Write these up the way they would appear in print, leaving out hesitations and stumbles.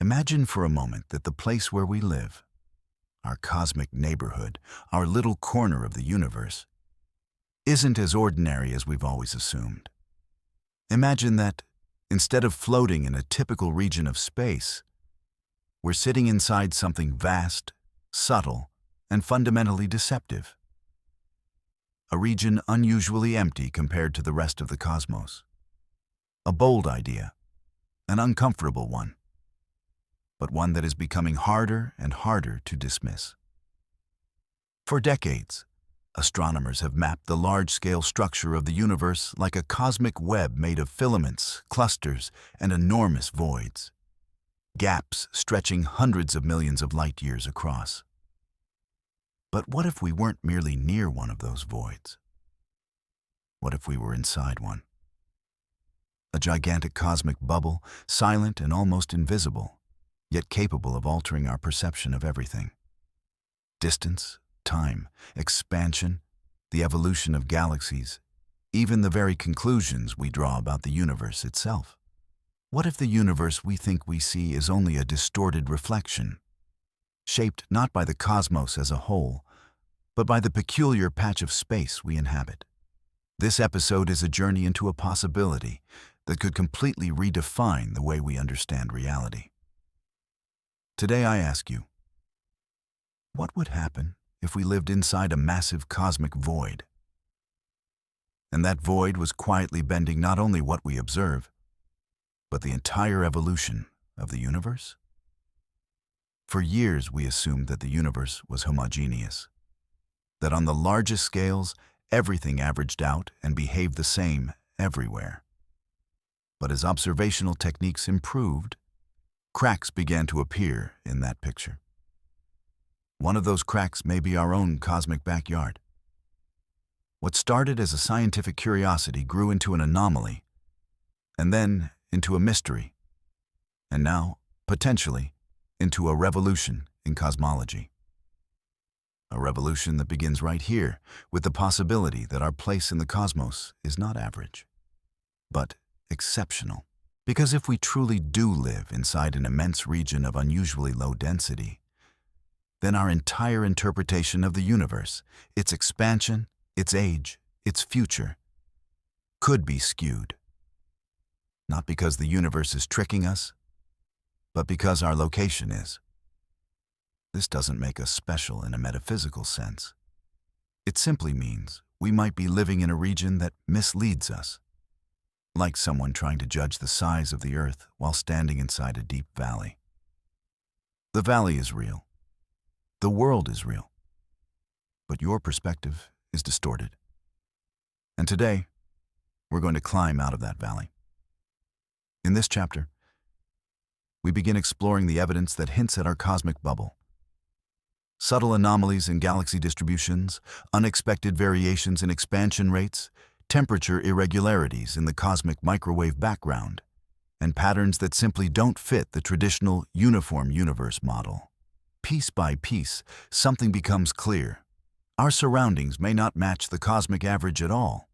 Imagine for a moment that the place where we live, our cosmic neighborhood, our little corner of the universe, isn't as ordinary as we've always assumed. Imagine that, instead of floating in a typical region of space, we're sitting inside something vast, subtle, and fundamentally deceptive. A region unusually empty compared to the rest of the cosmos. A bold idea, an uncomfortable one, but one that is becoming harder and harder to dismiss. For decades, astronomers have mapped the large-scale structure of the universe like a cosmic web made of filaments, clusters, and enormous voids, gaps stretching hundreds of millions of light-years across. But what if we weren't merely near one of those voids? What if we were inside one? A gigantic cosmic bubble, silent and almost invisible, yet capable of altering our perception of everything. Distance, time, expansion, the evolution of galaxies, even the very conclusions we draw about the universe itself. What if the universe we think we see is only a distorted reflection, shaped not by the cosmos as a whole, but by the peculiar patch of space we inhabit? This episode is a journey into a possibility that could completely redefine the way we understand reality. Today I ask you, what would happen if we lived inside a massive cosmic void? And that void was quietly bending not only what we observe, but the entire evolution of the universe? For years we assumed that the universe was homogeneous, that on the largest scales everything averaged out and behaved the same everywhere. But as observational techniques improved, cracks began to appear in that picture. One of those cracks may be our own cosmic backyard. What started as a scientific curiosity grew into an anomaly, and then into a mystery, and now, potentially, into a revolution in cosmology. A revolution that begins right here, with the possibility that our place in the cosmos is not average, but exceptional. Because if we truly do live inside an immense region of unusually low density, then our entire interpretation of the universe, its expansion, its age, its future, could be skewed. Not because the universe is tricking us, but because our location is. This doesn't make us special in a metaphysical sense. It simply means we might be living in a region that misleads us, like someone trying to judge the size of the Earth while standing inside a deep valley. The valley is real. The world is real. But your perspective is distorted. And today, we're going to climb out of that valley. In this chapter, we begin exploring the evidence that hints at our cosmic bubble. Subtle anomalies in galaxy distributions, unexpected variations in expansion rates, temperature irregularities in the cosmic microwave background, and patterns that simply don't fit the traditional uniform universe model. Piece by piece, something becomes clear. Our surroundings may not match the cosmic average at all.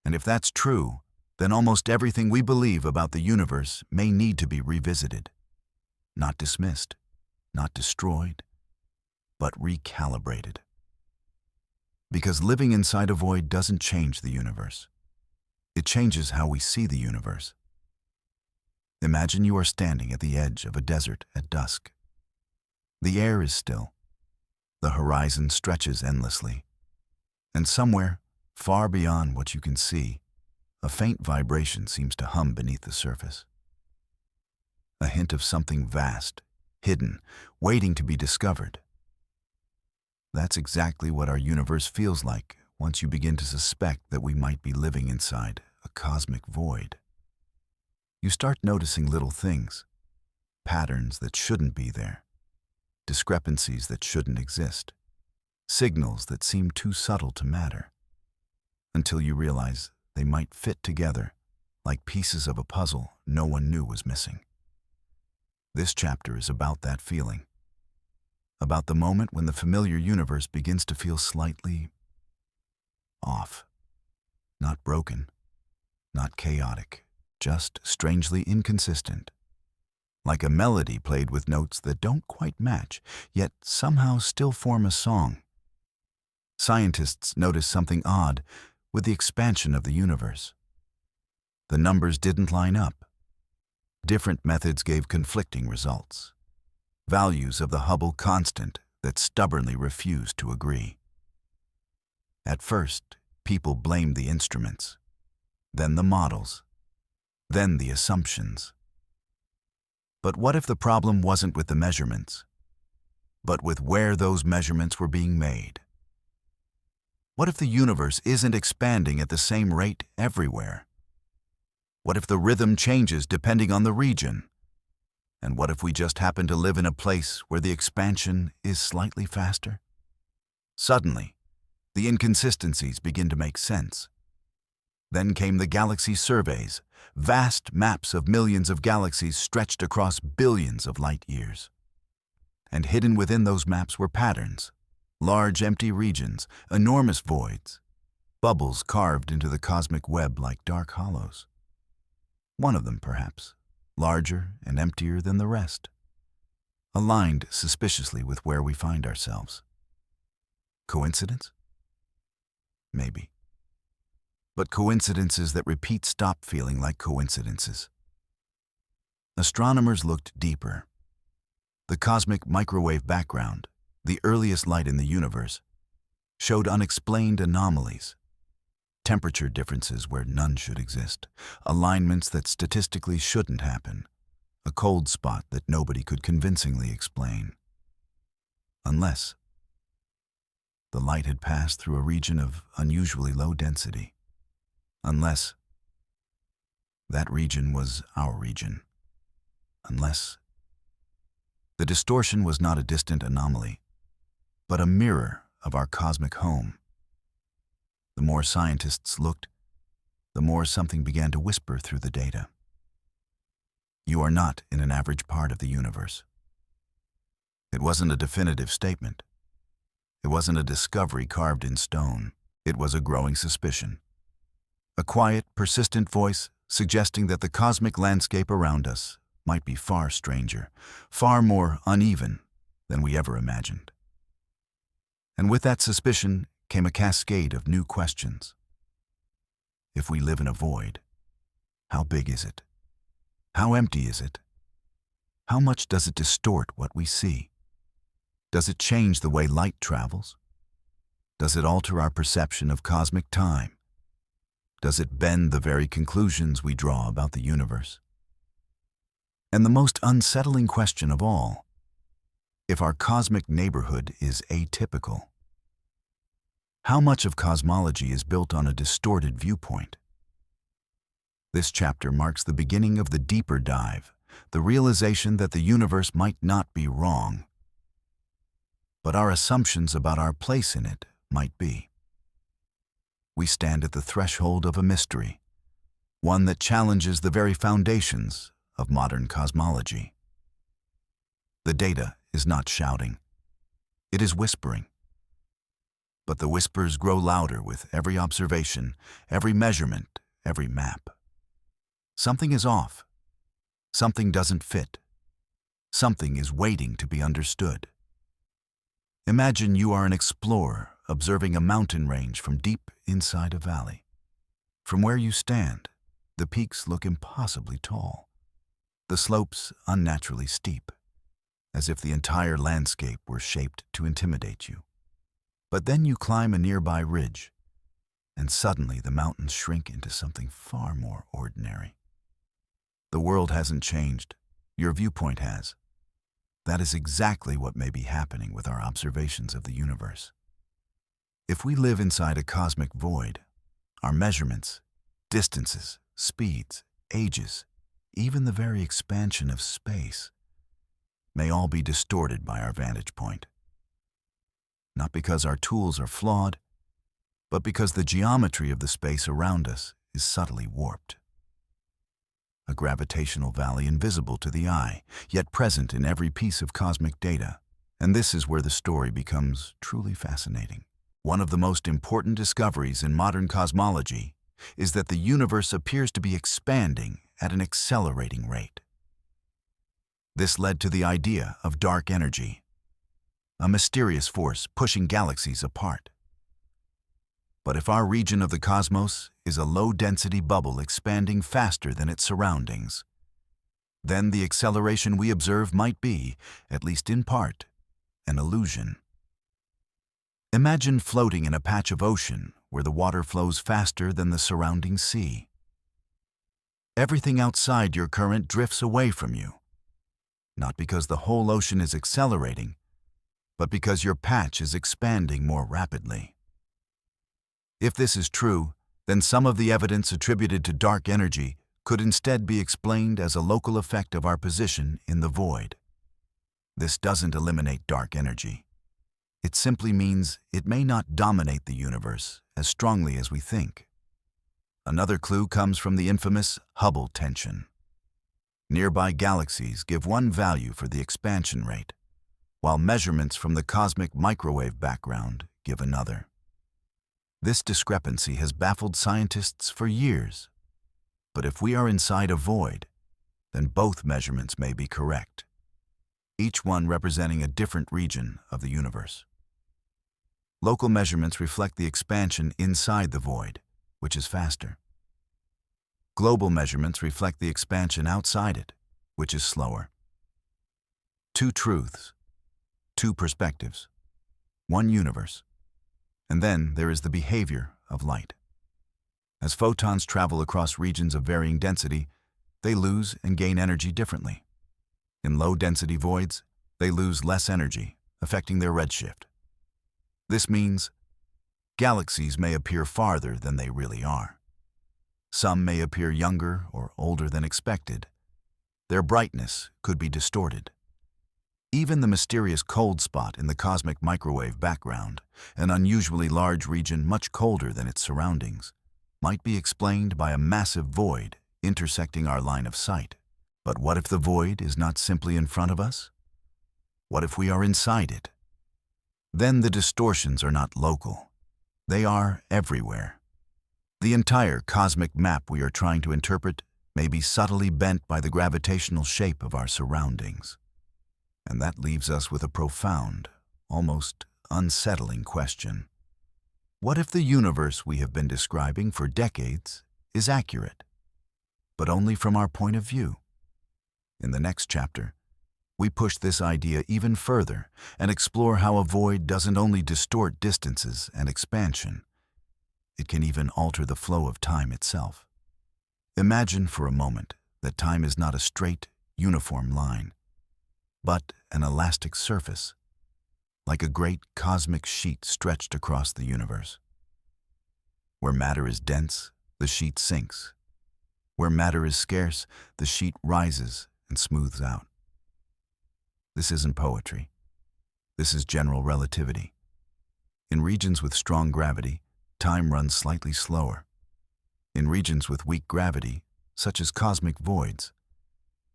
And if that's true, then almost everything we believe about the universe may need to be revisited. Not dismissed, not destroyed, but recalibrated. Because living inside a void doesn't change the universe. It changes how we see the universe. Imagine you are standing at the edge of a desert at dusk. The air is still. The horizon stretches endlessly. And somewhere, far beyond what you can see, a faint vibration seems to hum beneath the surface. A hint of something vast, hidden, waiting to be discovered. That's exactly what our universe feels like once you begin to suspect that we might be living inside a cosmic void. You start noticing little things, patterns that shouldn't be there, discrepancies that shouldn't exist, signals that seem too subtle to matter, until you realize they might fit together like pieces of a puzzle no one knew was missing. This chapter is about that feeling, about the moment when the familiar universe begins to feel slightly off. Not broken, not chaotic, just strangely inconsistent. like a melody played with notes that don't quite match, yet somehow still form a song. Scientists noticed something odd with the expansion of the universe. The numbers didn't line up. Different methods gave conflicting results. Values of the Hubble constant that stubbornly refused to agree. At first, people blamed the instruments, then the models, then the assumptions. But what if the problem wasn't with the measurements, but with where those measurements were being made? What if the universe isn't expanding at the same rate everywhere? What if the rhythm changes depending on the region? And what if we just happen to live in a place where the expansion is slightly faster? Suddenly, the inconsistencies begin to make sense. Then came the galaxy surveys, vast maps of millions of galaxies stretched across billions of light years. And hidden within those maps were patterns, large empty regions, enormous voids, bubbles carved into the cosmic web like dark hollows. One of them, perhaps, larger and emptier than the rest, aligned suspiciously with where we find ourselves. Coincidence? Maybe. But coincidences that repeat stop feeling like coincidences. Astronomers looked deeper. The cosmic microwave background, the earliest light in the universe, showed unexplained anomalies. Temperature differences where none should exist, alignments that statistically shouldn't happen, a cold spot that nobody could convincingly explain. Unless the light had passed through a region of unusually low density. Unless that region was our region. Unless the distortion was not a distant anomaly, but a mirror of our cosmic home. The more scientists looked, the more something began to whisper through the data. You are not in an average part of the universe. It wasn't a definitive statement. It wasn't a discovery carved in stone. It was a growing suspicion. A quiet, persistent voice suggesting that the cosmic landscape around us might be far stranger, far more uneven than we ever imagined. And with that suspicion came a cascade of new questions. If we live in a void, how big is it? How empty is it? How much does it distort what we see? Does it change the way light travels? Does it alter our perception of cosmic time? Does it bend the very conclusions we draw about the universe? And the most unsettling question of all, if our cosmic neighborhood is atypical, how much of cosmology is built on a distorted viewpoint? This chapter marks the beginning of the deeper dive, the realization that the universe might not be wrong, but our assumptions about our place in it might be. We stand at the threshold of a mystery, one that challenges the very foundations of modern cosmology. The data is not shouting. It is whispering. But the whispers grow louder with every observation, every measurement, every map. Something is off. Something doesn't fit. Something is waiting to be understood. Imagine you are an explorer observing a mountain range from deep inside a valley. From where you stand, the peaks look impossibly tall, the slopes unnaturally steep, as if the entire landscape were shaped to intimidate you. But then you climb a nearby ridge, and suddenly the mountains shrink into something far more ordinary. The world hasn't changed. Your viewpoint has. That is exactly what may be happening with our observations of the universe. If we live inside a cosmic void, our measurements, distances, speeds, ages, even the very expansion of space, may all be distorted by our vantage point. Not because our tools are flawed, but because the geometry of the space around us is subtly warped. A gravitational valley invisible to the eye, yet present in every piece of cosmic data. And this is where the story becomes truly fascinating. One of the most important discoveries in modern cosmology is that the universe appears to be expanding at an accelerating rate. This led to the idea of dark energy, a mysterious force pushing galaxies apart. But if our region of the cosmos is a low-density bubble expanding faster than its surroundings, then the acceleration we observe might be, at least in part, an illusion. Imagine floating in a patch of ocean where the water flows faster than the surrounding sea. Everything outside your current drifts away from you, not because the whole ocean is accelerating, but because your patch is expanding more rapidly. If this is true, then some of the evidence attributed to dark energy could instead be explained as a local effect of our position in the void. This doesn't eliminate dark energy. It simply means it may not dominate the universe as strongly as we think. Another clue comes from the infamous Hubble tension. Nearby galaxies give one value for the expansion rate, while measurements from the cosmic microwave background give another. This discrepancy has baffled scientists for years. But if we are inside a void, then both measurements may be correct, each one representing a different region of the universe. Local measurements reflect the expansion inside the void, which is faster. Global measurements reflect the expansion outside it, which is slower. Two truths, two perspectives, one universe. And then there is the behavior of light. As photons travel across regions of varying density, they lose and gain energy differently. In low-density voids, they lose less energy, affecting their redshift. This means galaxies may appear farther than they really are. Some may appear younger or older than expected. Their brightness could be distorted. Even the mysterious cold spot in the cosmic microwave background, an unusually large region much colder than its surroundings, might be explained by a massive void intersecting our line of sight. But what if the void is not simply in front of us? What if we are inside it? Then the distortions are not local. They are everywhere. The entire cosmic map we are trying to interpret may be subtly bent by the gravitational shape of our surroundings. And that leaves us with a profound, almost unsettling question. What if the universe we have been describing for decades is accurate, but only from our point of view? In the next chapter, we push this idea even further and explore how a void doesn't only distort distances and expansion, it can even alter the flow of time itself. Imagine for a moment that time is not a straight, uniform line, but an elastic surface, like a great cosmic sheet stretched across the universe. Where matter is dense, the sheet sinks. Where matter is scarce, the sheet rises and smooths out. This isn't poetry. This is general relativity. In regions with strong gravity, time runs slightly slower. In regions with weak gravity, such as cosmic voids,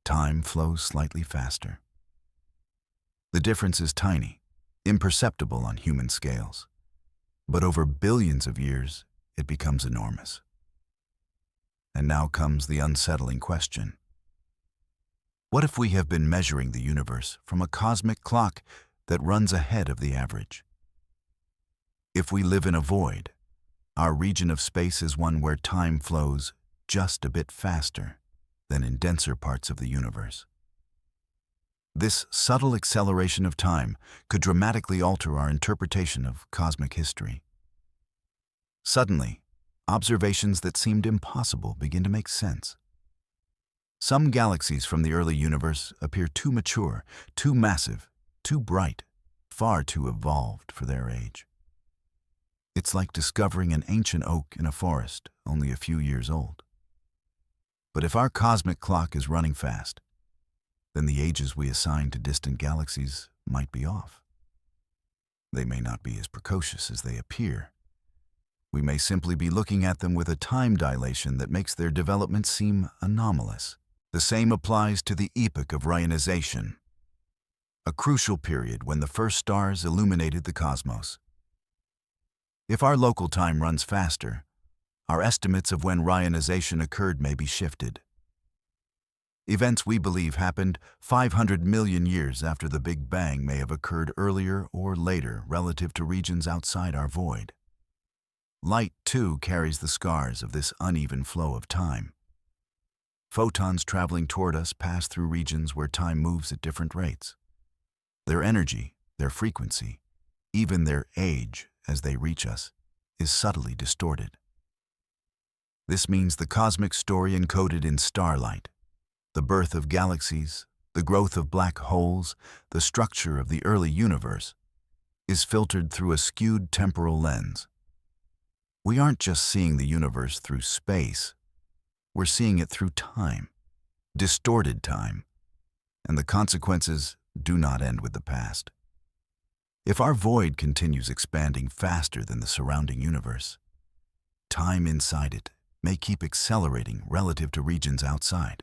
time flows slightly faster. The difference is tiny, imperceptible on human scales, but over billions of years, it becomes enormous. And now comes the unsettling question. What if we have been measuring the universe from a cosmic clock that runs ahead of the average? If we live in a void, our region of space is one where time flows just a bit faster than in denser parts of the universe. This subtle acceleration of time could dramatically alter our interpretation of cosmic history. Suddenly, observations that seemed impossible begin to make sense. Some galaxies from the early universe appear too mature, too massive, too bright, far too evolved for their age. It's like discovering an ancient oak in a forest only a few years old. But if our cosmic clock is running fast, then the ages we assign to distant galaxies might be off. They may not be as precocious as they appear. We may simply be looking at them with a time dilation that makes their development seem anomalous. The same applies to the epoch of Ryanization, a crucial period when the first stars illuminated the cosmos. If our local time runs faster, our estimates of when Ryanization occurred may be shifted. Events we believe happened 500 million years after the Big Bang may have occurred earlier or later relative to regions outside our void. Light, too, carries the scars of this uneven flow of time. Photons traveling toward us pass through regions where time moves at different rates. Their energy, their frequency, even their age as they reach us, is subtly distorted. This means the cosmic story encoded in starlight, the birth of galaxies, the growth of black holes, the structure of the early universe, is filtered through a skewed temporal lens. We aren't just seeing the universe through space, we're seeing it through time, distorted time, and the consequences do not end with the past. If our void continues expanding faster than the surrounding universe, time inside it may keep accelerating relative to regions outside.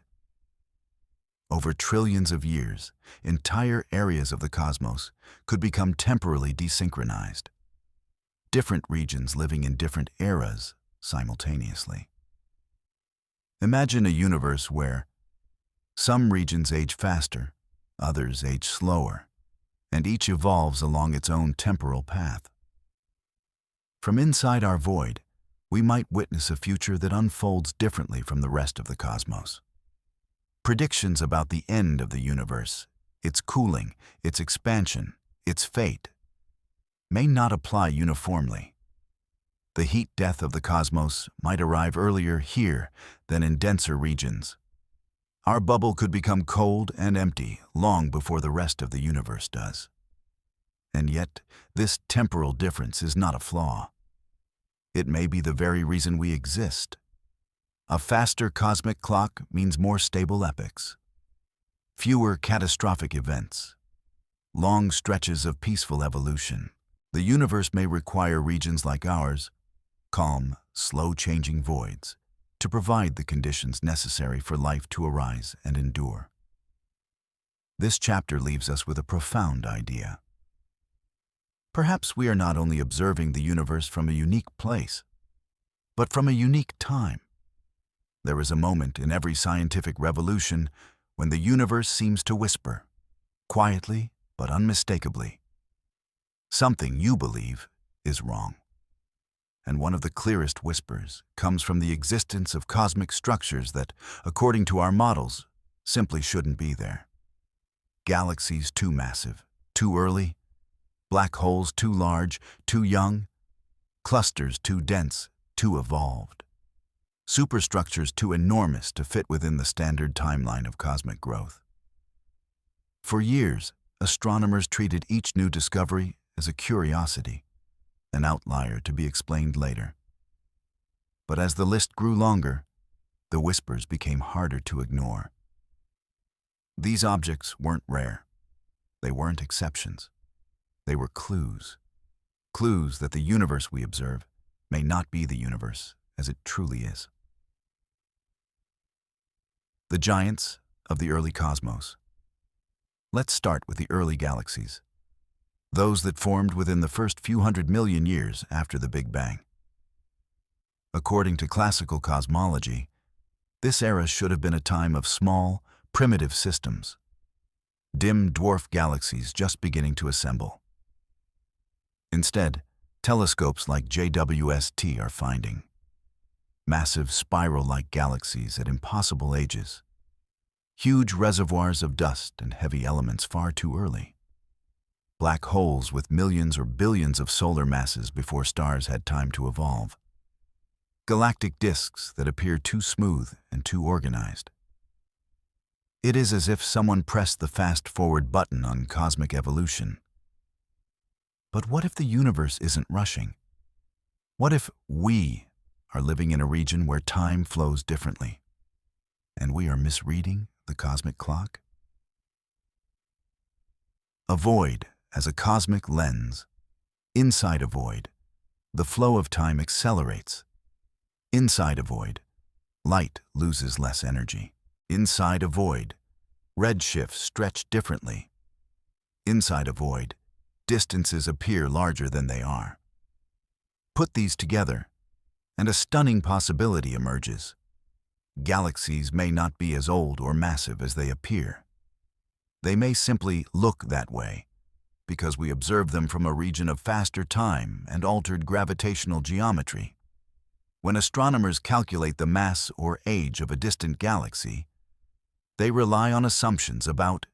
Over trillions of years, entire areas of the cosmos could become temporally desynchronized, different regions living in different eras simultaneously. Imagine a universe where some regions age faster, others age slower, and each evolves along its own temporal path. From inside our void, we might witness a future that unfolds differently from the rest of the cosmos. Predictions about the end of the universe, its cooling, its expansion, its fate, may not apply uniformly. The heat death of the cosmos might arrive earlier here than in denser regions. Our bubble could become cold and empty long before the rest of the universe does. And yet, this temporal difference is not a flaw. It may be the very reason we exist. A faster cosmic clock means more stable epochs, fewer catastrophic events, long stretches of peaceful evolution. The universe may require regions like ours, calm, slow-changing voids, to provide the conditions necessary for life to arise and endure. This chapter leaves us with a profound idea. Perhaps we are not only observing the universe from a unique place, but from a unique time. There is a moment in every scientific revolution when the universe seems to whisper, quietly but unmistakably, something you believe is wrong. And one of the clearest whispers comes from the existence of cosmic structures that, according to our models, simply shouldn't be there. Galaxies too massive, too early, black holes too large, too young, clusters too dense, too evolved, superstructures too enormous to fit within the standard timeline of cosmic growth. For years, astronomers treated each new discovery as a curiosity, an outlier to be explained later. But as the list grew longer, the whispers became harder to ignore. These objects weren't rare. They weren't exceptions. They were clues. Clues that the universe we observe may not be the universe as it truly is. The giants of the early cosmos. Let's start with the early galaxies, those that formed within the first few 100 million years after the Big Bang. According to classical cosmology, this era should have been a time of small, primitive systems, dim dwarf galaxies just beginning to assemble. Instead, telescopes like JWST are finding massive spiral-like galaxies at impossible ages, huge reservoirs of dust and heavy elements far too early, black holes with millions or billions of solar masses before stars had time to evolve, galactic disks that appear too smooth and too organized. It is as if someone pressed the fast-forward button on cosmic evolution. But what if the universe isn't rushing? What if we are living in a region where time flows differently, and we are misreading the cosmic clock? A void as a cosmic lens. Inside a void, the flow of time accelerates. Inside a void, light loses less energy. Inside a void, redshifts stretch differently. Inside a void, distances appear larger than they are. Put these together, and a stunning possibility emerges. Galaxies may not be as old or massive as they appear. They may simply look that way because we observe them from a region of faster time and altered gravitational geometry. When astronomers calculate the mass or age of a distant galaxy, they rely on assumptions about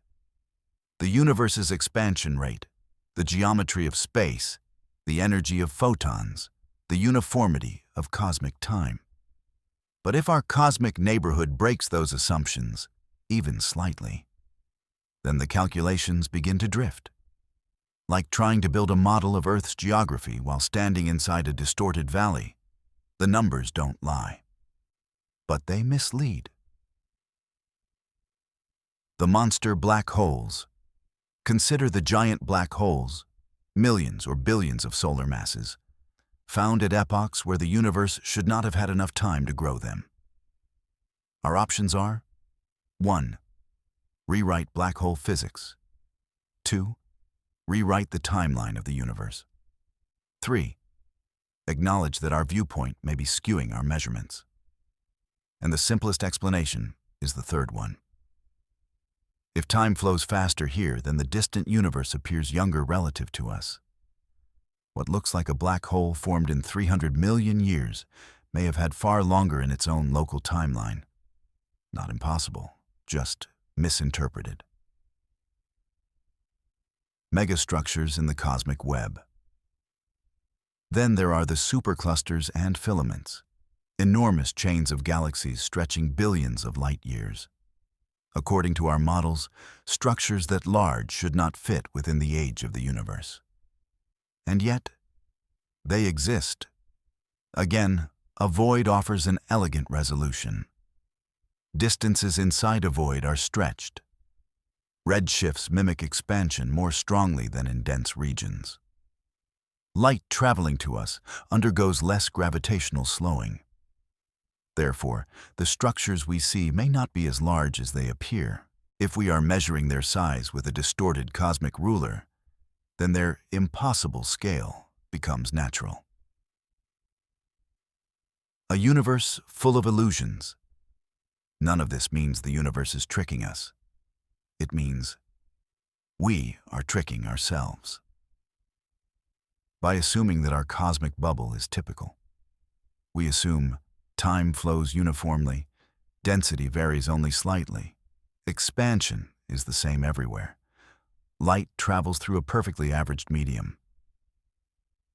the universe's expansion rate, the geometry of space, the energy of photons, the uniformity of cosmic time. But if our cosmic neighborhood breaks those assumptions, even slightly, then the calculations begin to drift. Like trying to build a model of Earth's geography while standing inside a distorted valley, the numbers don't lie, but they mislead. The monster black holes. Consider the giant black holes, millions or billions of solar masses, found at epochs where the universe should not have had enough time to grow them. Our options are 1. Rewrite black hole physics. 2. Rewrite the timeline of the universe. 3. Acknowledge that our viewpoint may be skewing our measurements. And the simplest explanation is the third one. If time flows faster here, then the distant universe appears younger relative to us. What looks like a black hole formed in 300 million years may have had far longer in its own local timeline. Not impossible, just misinterpreted. Megastructures in the cosmic web. Then there are the superclusters and filaments, enormous chains of galaxies stretching billions of light years. According to our models, structures that large should not fit within the age of the universe. And yet, they exist. Again, a void offers an elegant resolution. Distances inside a void are stretched. Redshifts mimic expansion more strongly than in dense regions. Light traveling to us undergoes less gravitational slowing. Therefore, the structures we see may not be as large as they appear. If we are measuring their size with a distorted cosmic ruler, then their impossible scale becomes natural. A universe full of illusions. None of this means the universe is tricking us. It means we are tricking ourselves. By assuming that our cosmic bubble is typical, we assume time flows uniformly, density varies only slightly, expansion is the same everywhere, light travels through a perfectly averaged medium.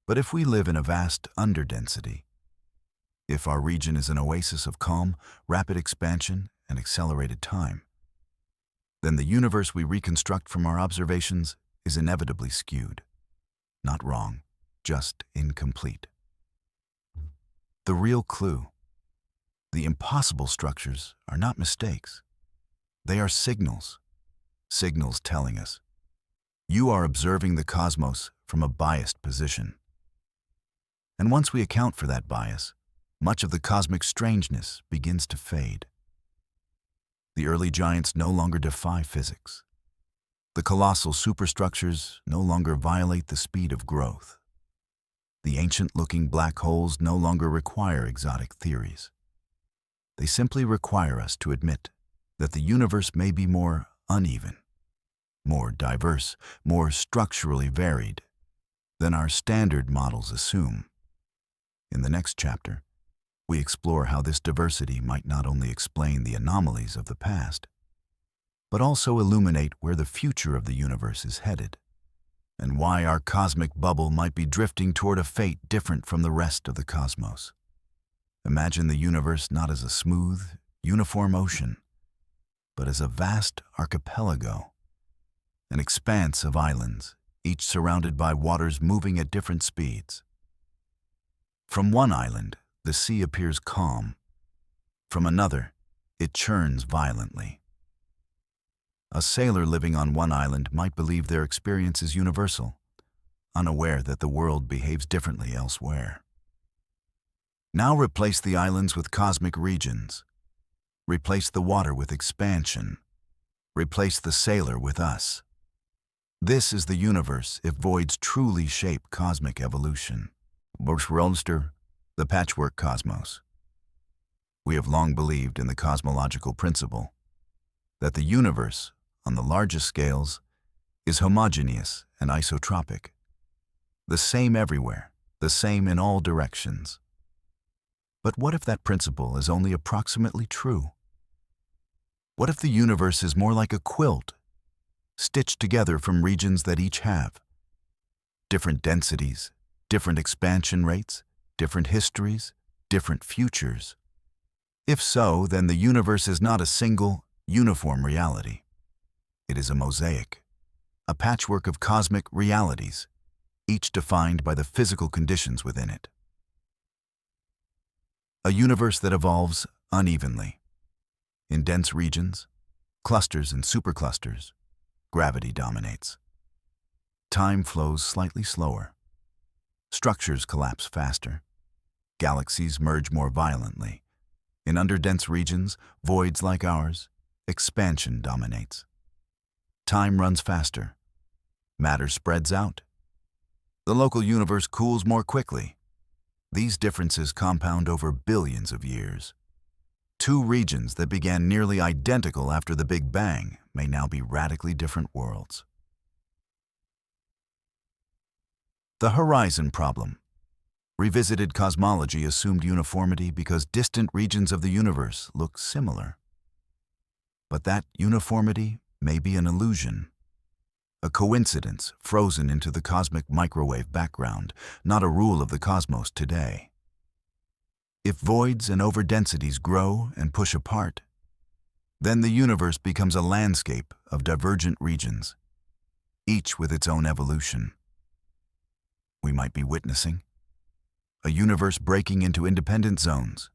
But if we live in a vast underdensity, if our region is an oasis of calm, rapid expansion, and accelerated time, then the universe we reconstruct from our observations is inevitably skewed. Not wrong, just incomplete. The real clue. The impossible structures are not mistakes. They are signals. Signals telling us, you are observing the cosmos from a biased position. And once we account for that bias, much of the cosmic strangeness begins to fade. The early giants no longer defy physics. The colossal superstructures no longer violate the speed of growth. The ancient-looking black holes no longer require exotic theories. They simply require us to admit that the universe may be more uneven, more diverse, more structurally varied than our standard models assume. In the next chapter, we explore how this diversity might not only explain the anomalies of the past, but also illuminate where the future of the universe is headed, and why our cosmic bubble might be drifting toward a fate different from the rest of the cosmos. Imagine the universe not as a smooth, uniform ocean, but as a vast archipelago, an expanse of islands, each surrounded by waters moving at different speeds. From one island, the sea appears calm. From another, it churns violently. A sailor living on one island might believe their experience is universal, unaware that the world behaves differently elsewhere. Now replace the islands with cosmic regions. Replace the water with expansion. Replace the sailor with us. This is the universe if voids truly shape cosmic evolution. Bushroster, the patchwork cosmos. We have long believed in the cosmological principle that the universe, on the largest scales, is homogeneous and isotropic, the same everywhere, the same in all directions. But what if that principle is only approximately true? What if the universe is more like a quilt, stitched together from regions that each have different densities, different expansion rates, different histories, different futures? If so, then the universe is not a single, uniform reality. It is a mosaic, a patchwork of cosmic realities, each defined by the physical conditions within it. A universe that evolves unevenly. In dense regions, clusters and superclusters, gravity dominates. Time flows slightly slower. Structures collapse faster. Galaxies merge more violently. In underdense regions, voids like ours, expansion dominates. Time runs faster. Matter spreads out. The local universe cools more quickly. These differences compound over billions of years. Two regions that began nearly identical after the Big Bang may now be radically different worlds. The horizon problem. Revisited cosmology assumed uniformity because distant regions of the universe look similar. But that uniformity may be an illusion, a coincidence frozen into the cosmic microwave background, not a rule of the cosmos today. If voids and overdensities grow and push apart, then the universe becomes a landscape of divergent regions, each with its own evolution. We might be witnessing a universe breaking into independent zones,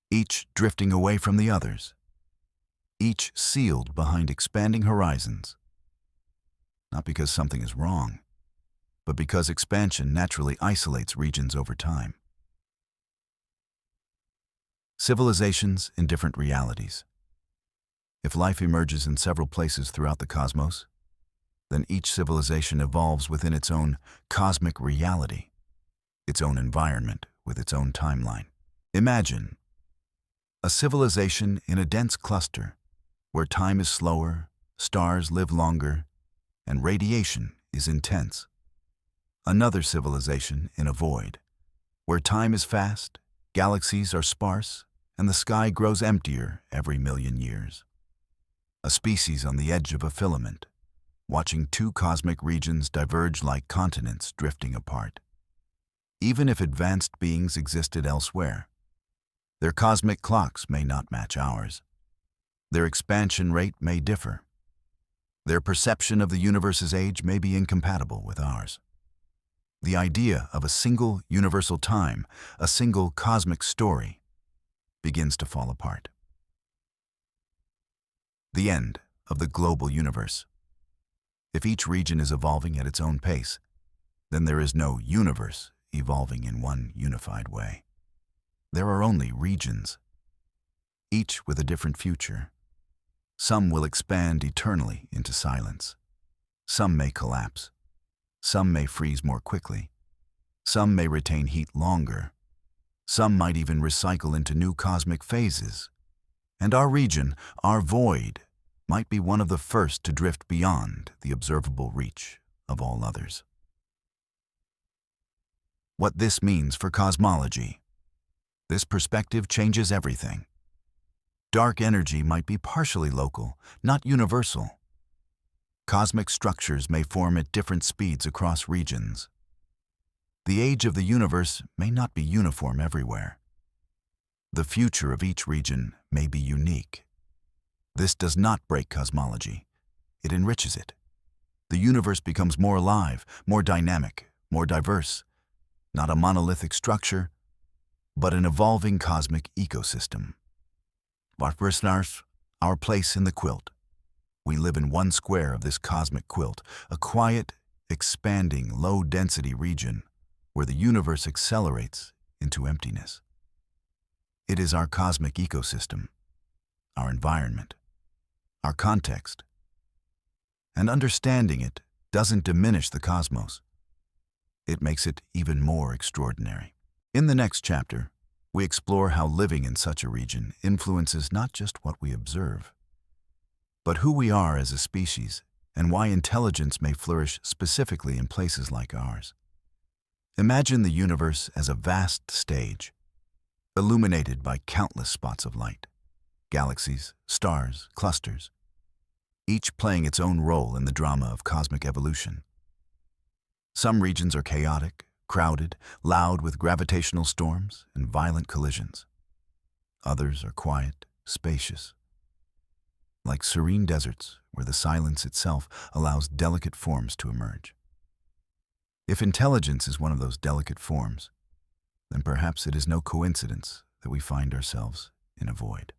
each drifting away from the others, each sealed behind expanding horizons. Not because something is wrong, but because expansion naturally isolates regions over time. Civilizations in different realities. If life emerges in several places throughout the cosmos, then each civilization evolves within its own cosmic reality, its own environment with its own timeline. Imagine a civilization in a dense cluster where time is slower, stars live longer, and radiation is intense. Another civilization in a void where time is fast, galaxies are sparse, and the sky grows emptier every million years. A species on the edge of a filament, watching two cosmic regions diverge like continents drifting apart. Even if advanced beings existed elsewhere, their cosmic clocks may not match ours. Their expansion rate may differ. Their perception of the universe's age may be incompatible with ours. The idea of a single universal time, a single cosmic story, begins to fall apart. The end of the global universe. If each region is evolving at its own pace, then there is no universe evolving in one unified way. There are only regions, each with a different future. Some will expand eternally into silence. Some may collapse. Some may freeze more quickly. Some may retain heat longer. Some might even recycle into new cosmic phases. And our region, our void, might be one of the first to drift beyond the observable reach of all others. What this means for cosmology. This perspective changes everything. Dark energy might be partially local, not universal. Cosmic structures may form at different speeds across regions. The age of the universe may not be uniform everywhere. The future of each region may be unique. This does not break cosmology. It enriches it. The universe becomes more alive, more dynamic, more diverse. Not a monolithic structure, but an evolving cosmic ecosystem. Our place in the quilt. We live in one square of this cosmic quilt, a quiet, expanding, low-density region where the universe accelerates into emptiness. It is our cosmic ecosystem, our environment, our context. And understanding it doesn't diminish the cosmos. It makes it even more extraordinary. In the next chapter, We explore how living in such a region influences not just what we observe, but who we are as a species and why intelligence may flourish specifically in places like ours. Imagine the universe as a vast stage, illuminated by countless spots of light, galaxies, stars, clusters, each playing its own role in the drama of cosmic evolution. Some regions are chaotic, crowded, loud with gravitational storms and violent collisions. Others are quiet, spacious, like serene deserts where the silence itself allows delicate forms to emerge. If intelligence is one of those delicate forms, then perhaps it is no coincidence that we find ourselves in a void.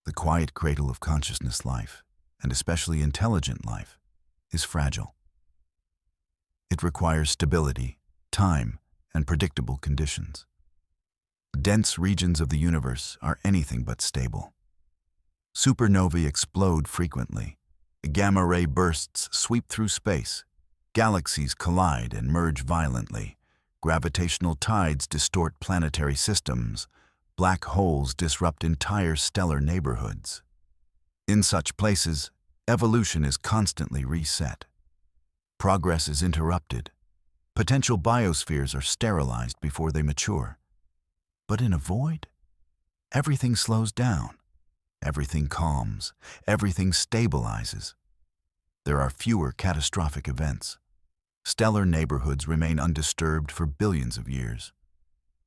The quiet cradle of consciousness life, and especially intelligent life, is fragile. It requires stability, time, and predictable conditions. Dense regions of the universe are anything but stable. Supernovae explode frequently. Gamma-ray bursts sweep through space. Galaxies collide and merge violently. Gravitational tides distort planetary systems. Black holes disrupt entire stellar neighborhoods. In such places, evolution is constantly reset. Progress is interrupted. Potential biospheres are sterilized before they mature. But in a void, everything slows down. Everything calms. Everything stabilizes. There are fewer catastrophic events. Stellar neighborhoods remain undisturbed for billions of years.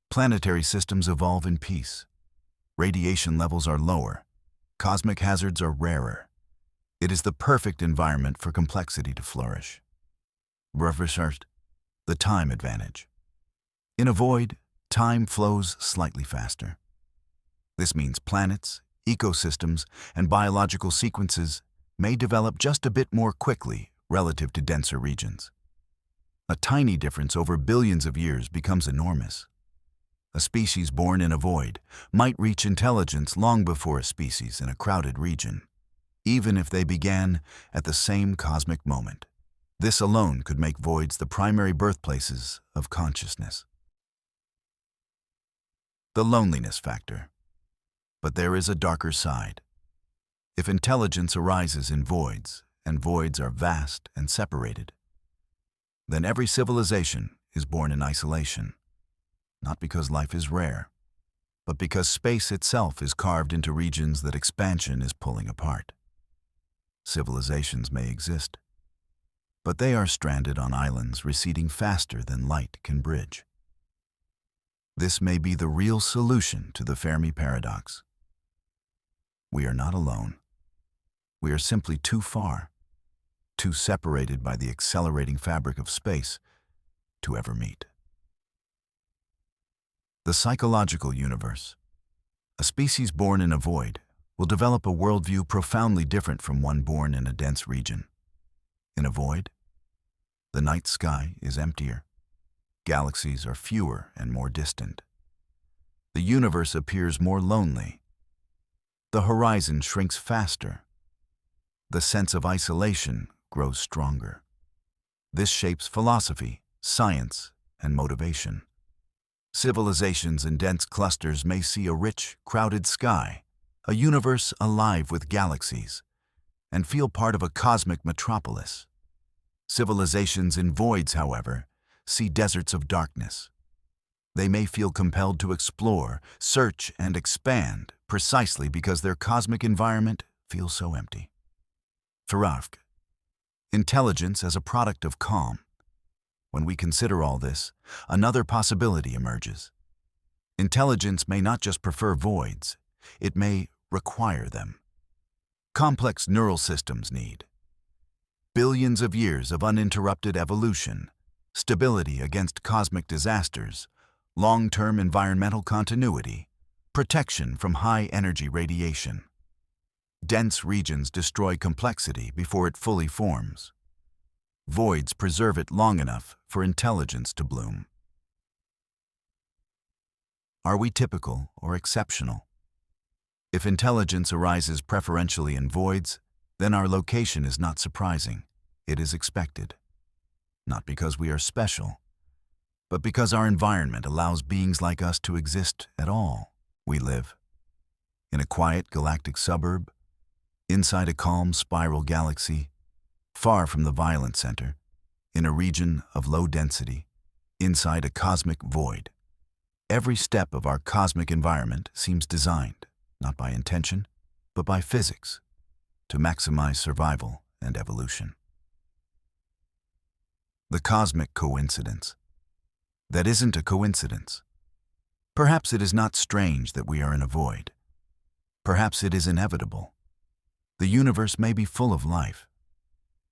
Planetary systems evolve in peace. Radiation levels are lower. Cosmic hazards are rarer. It is the perfect environment for complexity to flourish. Reversed, the time advantage. In a void, time flows slightly faster. This means planets, ecosystems, and biological sequences may develop just a bit more quickly relative to denser regions. A tiny difference over billions of years becomes enormous. A species born in a void might reach intelligence long before a species in a crowded region, even if they began at the same cosmic moment. This alone could make voids the primary birthplaces of consciousness. The loneliness factor. But there is a darker side. If intelligence arises in voids, and voids are vast and separated, then every civilization is born in isolation, not because life is rare, but because space itself is carved into regions that expansion is pulling apart. Civilizations may exist, but they are stranded on islands receding faster than light can bridge. This may be the real solution to the Fermi paradox. We are not alone. We are simply too far, too separated by the accelerating fabric of space to ever meet. The psychological universe. A species born in a void will develop a worldview profoundly different from one born in a dense region. In a void, the night sky is emptier. Galaxies are fewer and more distant. The universe appears more lonely. The horizon shrinks faster. The sense of isolation grows stronger. This shapes philosophy, science, and motivation. Civilizations in dense clusters may see a rich, crowded sky, a universe alive with galaxies, and feel part of a cosmic metropolis. Civilizations in voids, however, see deserts of darkness. They may feel compelled to explore, search, and expand precisely because their cosmic environment feels so empty. Farafk. Intelligence as a product of calm. When we consider all this, another possibility emerges. Intelligence may not just prefer voids, it may require them. Complex neural systems need billions of years of uninterrupted evolution, stability against cosmic disasters, long-term environmental continuity, protection from high-energy radiation. Dense regions destroy complexity before it fully forms. Voids preserve it long enough for intelligence to bloom. Are we typical or exceptional? If intelligence arises preferentially in voids, then our location is not surprising. It is expected. Not because we are special, but because our environment allows beings like us to exist at all. We live in a quiet galactic suburb, inside a calm spiral galaxy, far from the violent center, in a region of low density, inside a cosmic void. Every step of our cosmic environment seems designed, not by intention, but by physics, to maximize survival and evolution. The cosmic coincidence. That isn't a coincidence. Perhaps it is not strange that we are in a void. Perhaps it is inevitable. The universe may be full of life,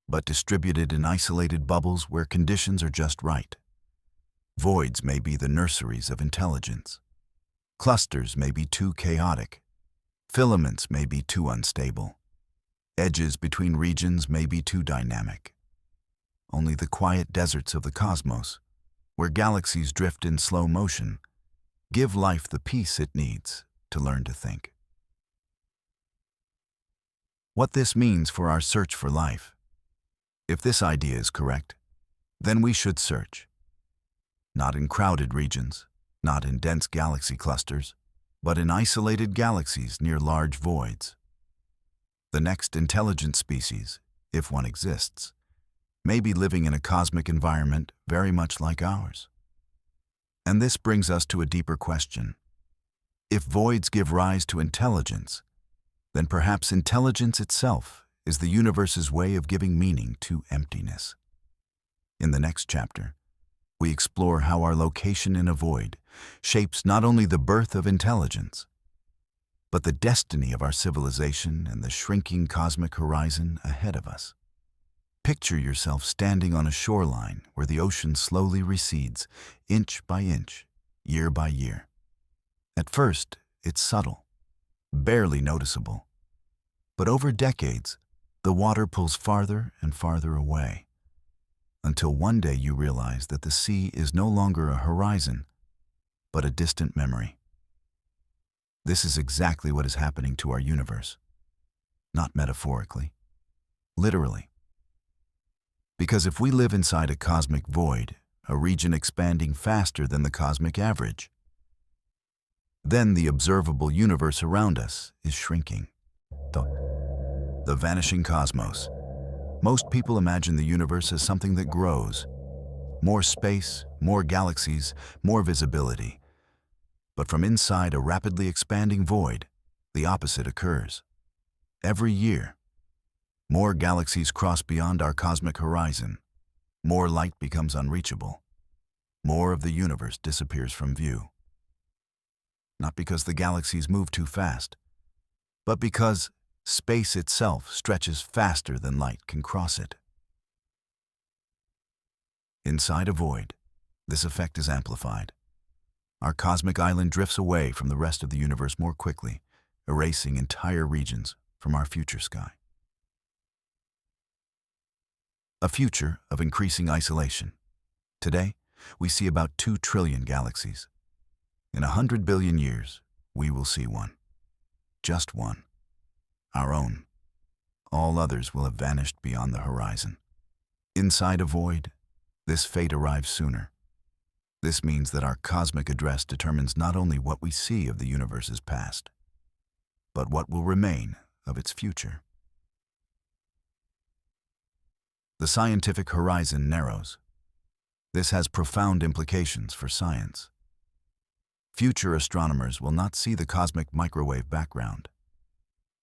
but distributed in isolated bubbles where conditions are just right. Voids may be the nurseries of intelligence. Clusters may be too chaotic. Filaments may be too unstable. Edges between regions may be too dynamic. Only the quiet deserts of the cosmos, where galaxies drift in slow motion, give life the peace it needs to learn to think. What this means for our search for life. If this idea is correct, then we should search. Not in crowded regions, not in dense galaxy clusters, but in isolated galaxies near large voids. The next intelligent species, if one exists, may be living in a cosmic environment very much like ours. And this brings us to a deeper question. If voids give rise to intelligence, then perhaps intelligence itself is the universe's way of giving meaning to emptiness. In the next chapter, we explore how our location in a void shapes not only the birth of intelligence, but the destiny of our civilization and the shrinking cosmic horizon ahead of us. Picture yourself standing on a shoreline where the ocean slowly recedes, inch by inch, year by year. At first, it's subtle, barely noticeable. But over decades, the water pulls farther and farther away, until one day you realize that the sea is no longer a horizon, but a distant memory. This is exactly what is happening to our universe, not metaphorically, literally. Because if we live inside a cosmic void, a region expanding faster than the cosmic average, then the observable universe around us is shrinking. The vanishing cosmos. Most people imagine the universe as something that grows. More space, more galaxies, more visibility. But from inside a rapidly expanding void, the opposite occurs. Every year, more galaxies cross beyond our cosmic horizon. More light becomes unreachable. More of the universe disappears from view. Not because the galaxies move too fast, but because space itself stretches faster than light can cross it. Inside a void, this effect is amplified. Our cosmic island drifts away from the rest of the universe more quickly, erasing entire regions from our future sky. A future of increasing isolation. Today, we see about 2 trillion galaxies. In 100 billion years, we will see one. Just one. Our own. All others will have vanished beyond the horizon. Inside a void, this fate arrives sooner. This means that our cosmic address determines not only what we see of the universe's past, but what will remain of its future. The scientific horizon narrows. This has profound implications for science. Future astronomers will not see the cosmic microwave background.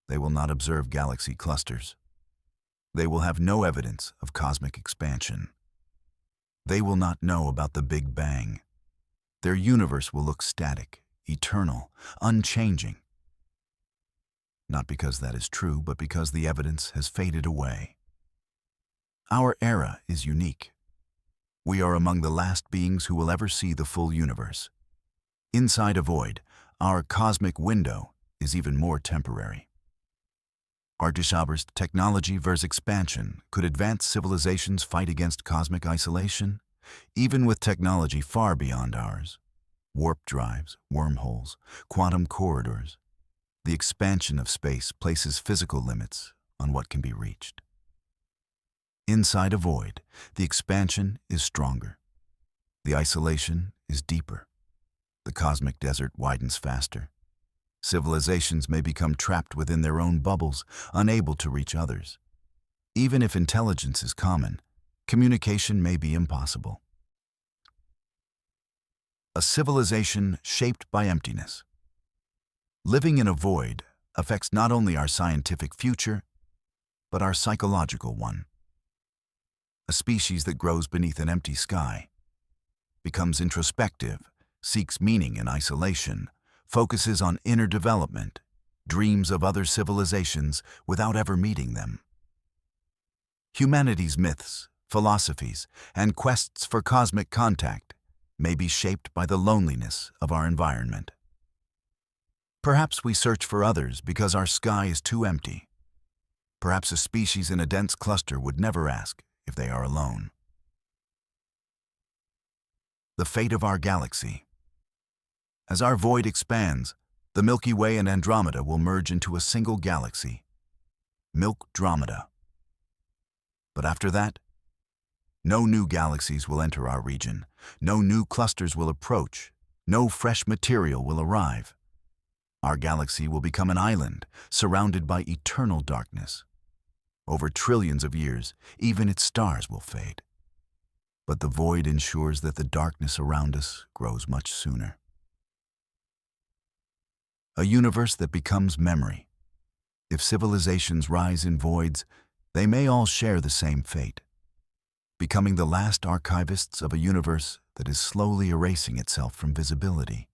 They will not observe galaxy clusters. They will have no evidence of cosmic expansion. They will not know about the Big Bang. Their universe will look static, eternal, unchanging. Not because that is true, but because the evidence has faded away. Our era is unique. We are among the last beings who will ever see the full universe. Inside a void, our cosmic window is even more temporary. Technology versus expansion. Could advanced civilizations fight against cosmic isolation? Even with technology far beyond ours. Warp drives, wormholes, quantum corridors. The expansion of space places physical limits on what can be reached. Inside a void, the expansion is stronger. The isolation is deeper. The cosmic desert widens faster. Civilizations may become trapped within their own bubbles, unable to reach others. Even if intelligence is common, communication may be impossible. A civilization shaped by emptiness. Living in a void affects not only our scientific future, but our psychological one. A species that grows beneath an empty sky becomes introspective, seeks meaning in isolation, focuses on inner development, dreams of other civilizations without ever meeting them. Humanity's myths, philosophies, and quests for cosmic contact may be shaped by the loneliness of our environment. Perhaps we search for others because our sky is too empty. Perhaps a species in a dense cluster would never ask if they are alone. The fate of our galaxy. As our void expands, the Milky Way and Andromeda will merge into a single galaxy, Milkdromeda. But after that, no new galaxies will enter our region, no new clusters will approach, no fresh material will arrive. Our galaxy will become an island, surrounded by eternal darkness. Over trillions of years, even its stars will fade. But the void ensures that the darkness around us grows much sooner. A universe that becomes memory. If civilizations rise in voids, they may all share the same fate, becoming the last archivists of a universe that is slowly erasing itself from visibility.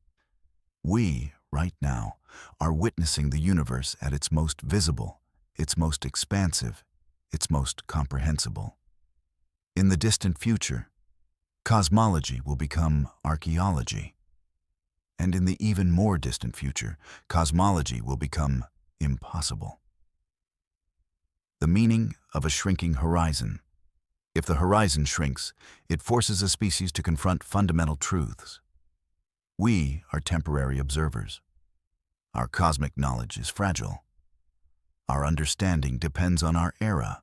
We, right now, are witnessing the universe at its most visible, its most expansive, its most comprehensible. In the distant future, cosmology will become archaeology. And in the even more distant future, cosmology will become impossible. The meaning of a shrinking horizon. If the horizon shrinks, it forces a species to confront fundamental truths. We are temporary observers. Our cosmic knowledge is fragile. Our understanding depends on our era.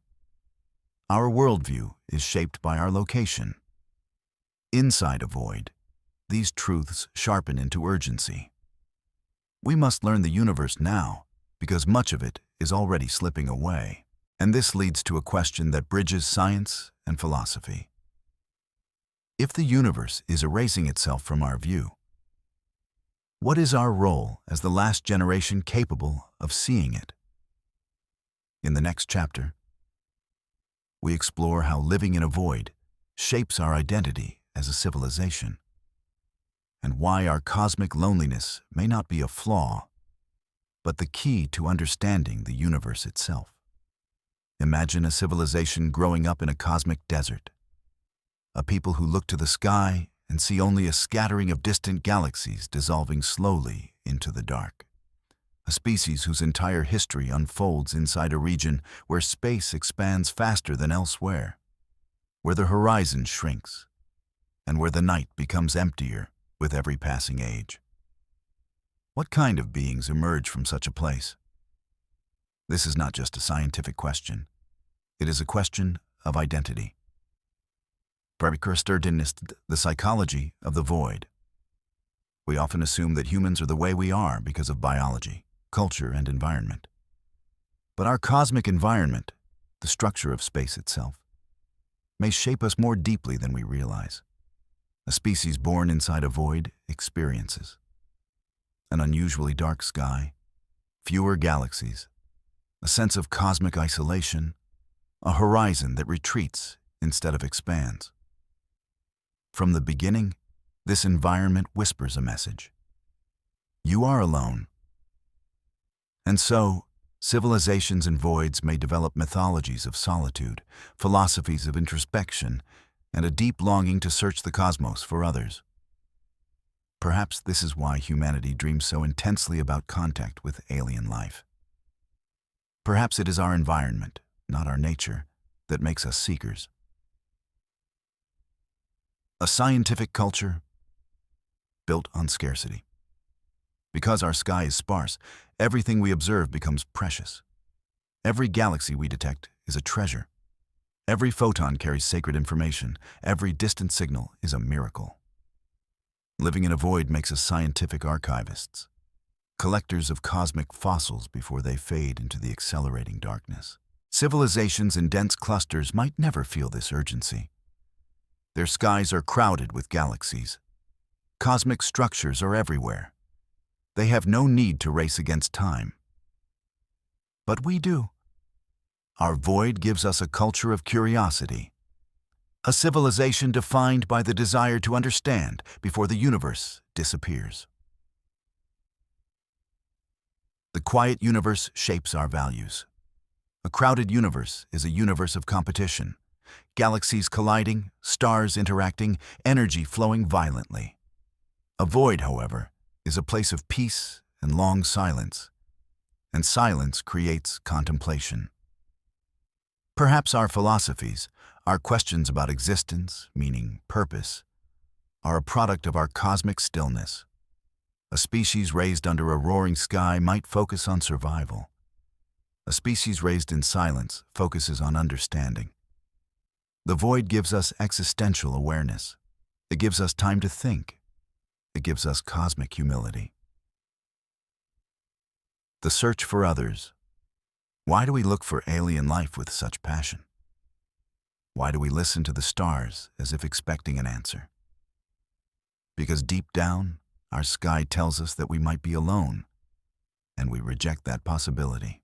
Our worldview is shaped by our location. Inside a void, these truths sharpen into urgency. We must learn the universe now, because much of it is already slipping away. And this leads to a question that bridges science and philosophy. If the universe is erasing itself from our view, what is our role as the last generation capable of seeing it? In the next chapter, we explore how living in a void shapes our identity as a civilization, and why our cosmic loneliness may not be a flaw, but the key to understanding the universe itself. Imagine a civilization growing up in a cosmic desert, a people who look to the sky and see only a scattering of distant galaxies dissolving slowly into the dark. A species whose entire history unfolds inside a region where space expands faster than elsewhere, where the horizon shrinks, and where the night becomes emptier with every passing age. What kind of beings emerge from such a place? This is not just a scientific question. It is a question of identity. The psychology of the void. We often assume that humans are the way we are because of biology, culture, and environment. But our cosmic environment, the structure of space itself, may shape us more deeply than we realize. A species born inside a void experiences an unusually dark sky, fewer galaxies, a sense of cosmic isolation, a horizon that retreats instead of expands. From the beginning, this environment whispers a message. You are alone. And so, civilizations in voids may develop mythologies of solitude, philosophies of introspection, and a deep longing to search the cosmos for others. Perhaps this is why humanity dreams so intensely about contact with alien life. Perhaps it is our environment, not our nature, that makes us seekers. A scientific culture built on scarcity. Because our sky is sparse, everything we observe becomes precious. Every galaxy we detect is a treasure. Every photon carries sacred information. Every distant signal is a miracle. Living in a void makes us scientific archivists, collectors of cosmic fossils before they fade into the accelerating darkness. Civilizations in dense clusters might never feel this urgency. Their skies are crowded with galaxies. Cosmic structures are everywhere. They have no need to race against time. But we do. Our void gives us a culture of curiosity, a civilization defined by the desire to understand before the universe disappears. The quiet universe shapes our values. A crowded universe is a universe of competition, galaxies colliding, stars interacting, energy flowing violently. A void, however, is a place of peace and long silence, and silence creates contemplation. Perhaps our philosophies, our questions about existence, meaning, purpose, are a product of our cosmic stillness. A species raised under a roaring sky might focus on survival. A species raised in silence focuses on understanding. The void gives us existential awareness. It gives us time to think. It gives us cosmic humility. The search for others. Why do we look for alien life with such passion? Why do we listen to the stars as if expecting an answer? Because deep down, our sky tells us that we might be alone, and we reject that possibility.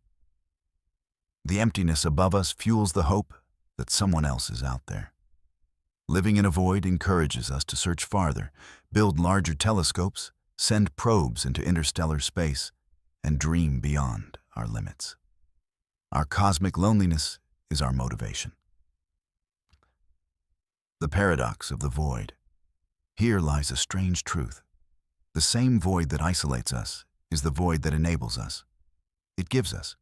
The emptiness above us fuels the hope that someone else is out there. Living in a void encourages us to search farther, build larger telescopes, send probes into interstellar space, and dream beyond our limits. Our cosmic loneliness is our motivation. The paradox of the void. Here lies a strange truth. The same void that isolates us is the void that enables us. It gives us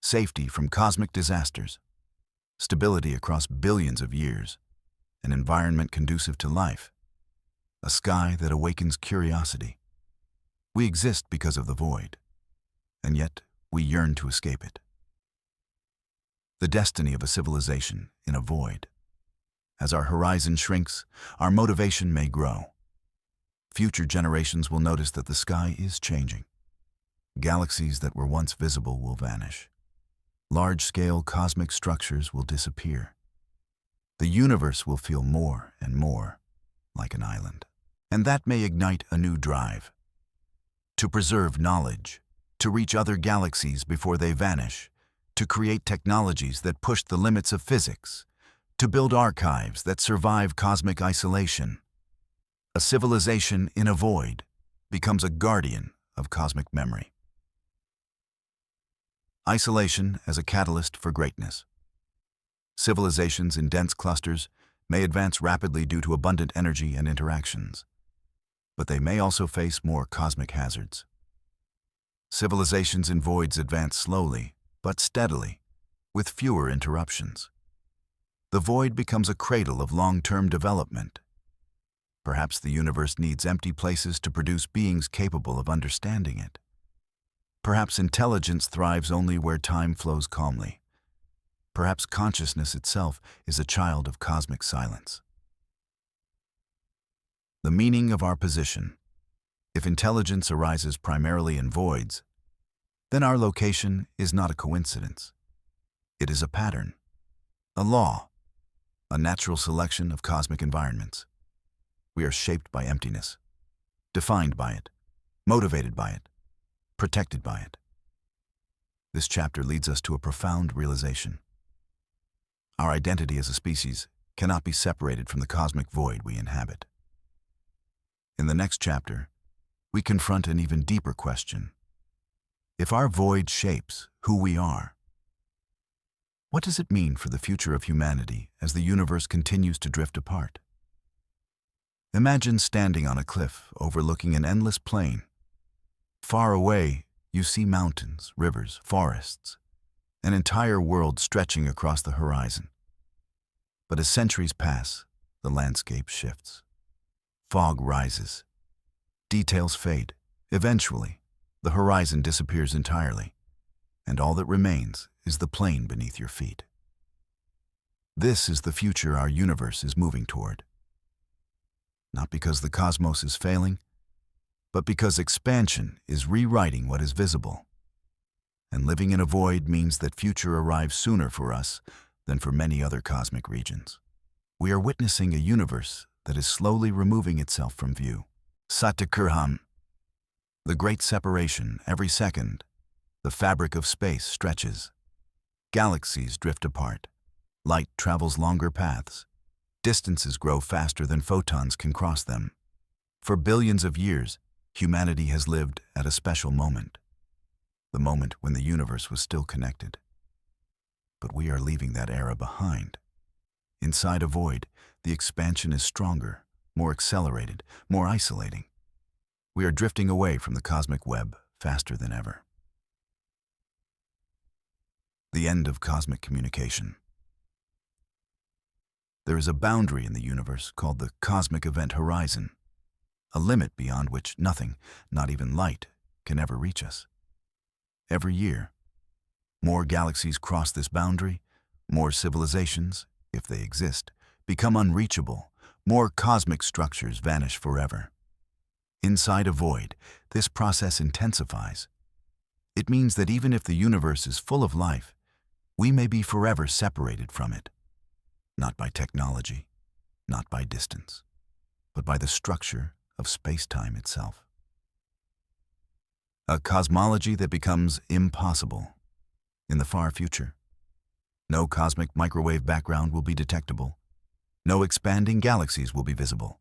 safety from cosmic disasters, stability across billions of years, an environment conducive to life, a sky that awakens curiosity. We exist because of the void, and yet we yearn to escape it. The destiny of a civilization in a void. As our horizon shrinks, our motivation may grow. Future generations will notice that the sky is changing. Galaxies that were once visible will vanish. Large-scale cosmic structures will disappear. The universe will feel more and more like an island. And that may ignite a new drive. To preserve knowledge, to reach other galaxies before they vanish, to create technologies that push the limits of physics, to build archives that survive cosmic isolation. A civilization in a void becomes a guardian of cosmic memory. Isolation as a catalyst for greatness. Civilizations in dense clusters may advance rapidly due to abundant energy and interactions, but they may also face more cosmic hazards. Civilizations in voids advance slowly, but steadily, with fewer interruptions. The void becomes a cradle of long-term development. Perhaps the universe needs empty places to produce beings capable of understanding it. Perhaps intelligence thrives only where time flows calmly. Perhaps consciousness itself is a child of cosmic silence. The meaning of our position. If intelligence arises primarily in voids, then our location is not a coincidence. It is a pattern, a law, a natural selection of cosmic environments. We are shaped by emptiness, defined by it, motivated by it, protected by it. This chapter leads us to a profound realization. Our identity as a species cannot be separated from the cosmic void we inhabit. In the next chapter, we confront an even deeper question. If our void shapes who we are, what does it mean for the future of humanity as the universe continues to drift apart? Imagine standing on a cliff overlooking an endless plain. Far away, you see mountains, rivers, forests, an entire world stretching across the horizon. But as centuries pass, the landscape shifts. Fog rises. Details fade. Eventually, the horizon disappears entirely, and all that remains is the plain beneath your feet. This is the future our universe is moving toward. Not because the cosmos is failing, but because expansion is rewriting what is visible. And living in a void means that future arrives sooner for us than for many other cosmic regions. We are witnessing a universe that is slowly removing itself from view. Satakurham, the great separation. Every second, the fabric of space stretches. Galaxies drift apart. Light travels longer paths. Distances grow faster than photons can cross them. For billions of years, humanity has lived at a special moment. The moment when the universe was still connected. But we are leaving that era behind. Inside a void, the expansion is stronger, more accelerated, more isolating. We are drifting away from the cosmic web faster than ever. The end of cosmic communication. There is a boundary in the universe called the cosmic event horizon, a limit beyond which nothing, not even light, can ever reach us. Every year, more galaxies cross this boundary, more civilizations, if they exist, become unreachable, more cosmic structures vanish forever. Inside a void, this process intensifies. It means that even if the universe is full of life, we may be forever separated from it. Not by technology, not by distance, but by the structure of space-time itself. A cosmology that becomes impossible in the far future. No cosmic microwave background will be detectable. No expanding galaxies will be visible.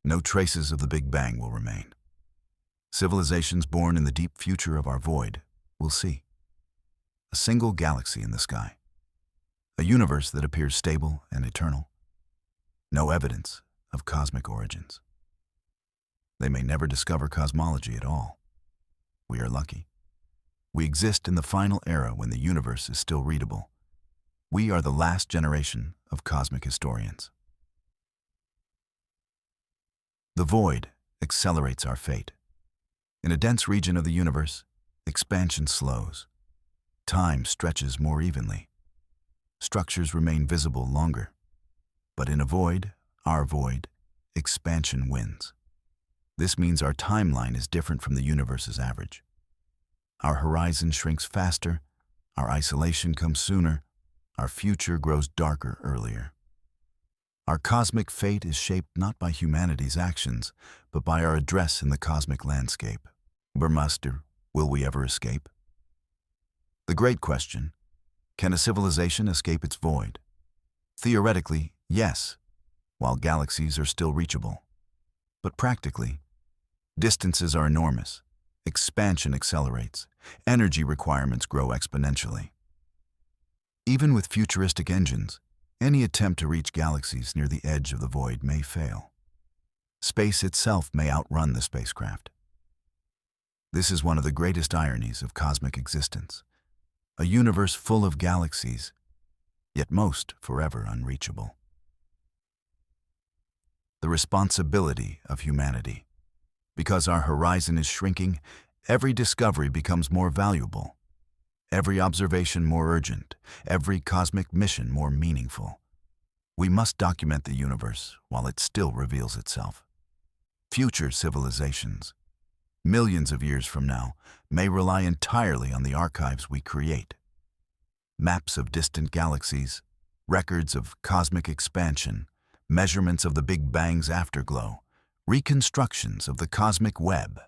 No traces of the Big Bang will remain. Civilizations born in the deep future of our void will see a single galaxy in the sky, a universe that appears stable and eternal. No evidence of cosmic origins. They may never discover cosmology at all. We are lucky. We exist in the final era when the universe is still readable. We are the last generation of cosmic historians. The void accelerates our fate. In a dense region of the universe, expansion slows. Time stretches more evenly. Structures remain visible longer. But in a void, our void, expansion wins. This means our timeline is different from the universe's average. Our horizon shrinks faster, our isolation comes sooner, our future grows darker earlier. Our cosmic fate is shaped not by humanity's actions, but by our address in the cosmic landscape. Burmaster, will we ever escape? The great question, can a civilization escape its void? Theoretically, yes, while galaxies are still reachable. But practically, distances are enormous, expansion accelerates, energy requirements grow exponentially. Even with futuristic engines, any attempt to reach galaxies near the edge of the void may fail. Space itself may outrun the spacecraft. This is one of the greatest ironies of cosmic existence. A universe full of galaxies, yet most forever unreachable. The responsibility of humanity. Because our horizon is shrinking, every discovery becomes more valuable. Every observation more urgent, every cosmic mission more meaningful. We must document the universe while it still reveals itself. Future civilizations, millions of years from now, may rely entirely on the archives we create. Maps of distant galaxies, records of cosmic expansion, measurements of the Big Bang's afterglow, reconstructions of the cosmic web.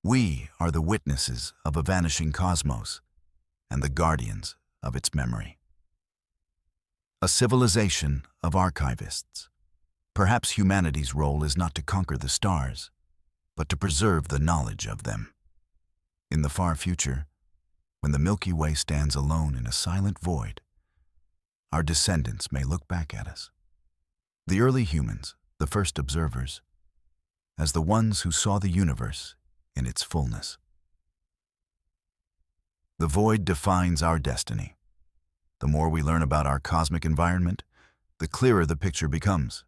We are the witnesses of a vanishing cosmos and the guardians of its memory. A civilization of archivists. Perhaps humanity's role is not to conquer the stars, but to preserve the knowledge of them. In the far future, when the Milky Way stands alone in a silent void, our descendants may look back at us, the early humans, the first observers, as the ones who saw the universe in its fullness. The void defines our destiny. The more we learn about our cosmic environment, the clearer the picture becomes.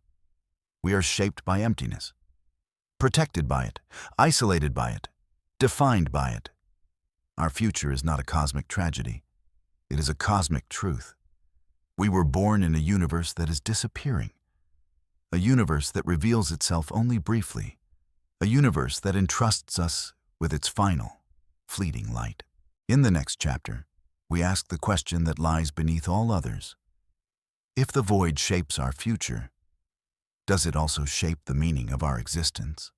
We are shaped by emptiness, protected by it, isolated by it, defined by it. Our future is not a cosmic tragedy. It is a cosmic truth. We were born in a universe that is disappearing, a universe that reveals itself only briefly, a universe that entrusts us with its final, fleeting light. In the next chapter, we ask the question that lies beneath all others. If the void shapes our future, does it also shape the meaning of our existence?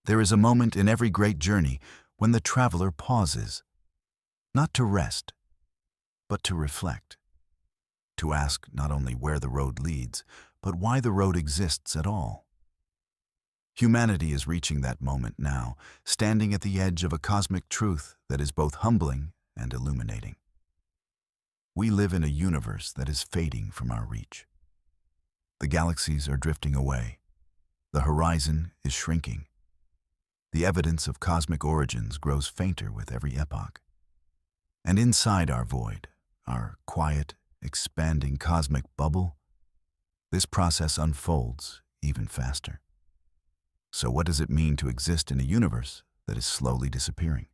There is a moment in every great journey when the traveler pauses, not to rest, but to reflect, to ask not only where the road leads, but why the road exists at all. Humanity is reaching that moment now, standing at the edge of a cosmic truth that is both humbling and illuminating. We live in a universe that is fading from our reach. The galaxies are drifting away. The horizon is shrinking. The evidence of cosmic origins grows fainter with every epoch. And inside our void, our quiet, expanding cosmic bubble, this process unfolds even faster. So what does it mean to exist in a universe that is slowly disappearing?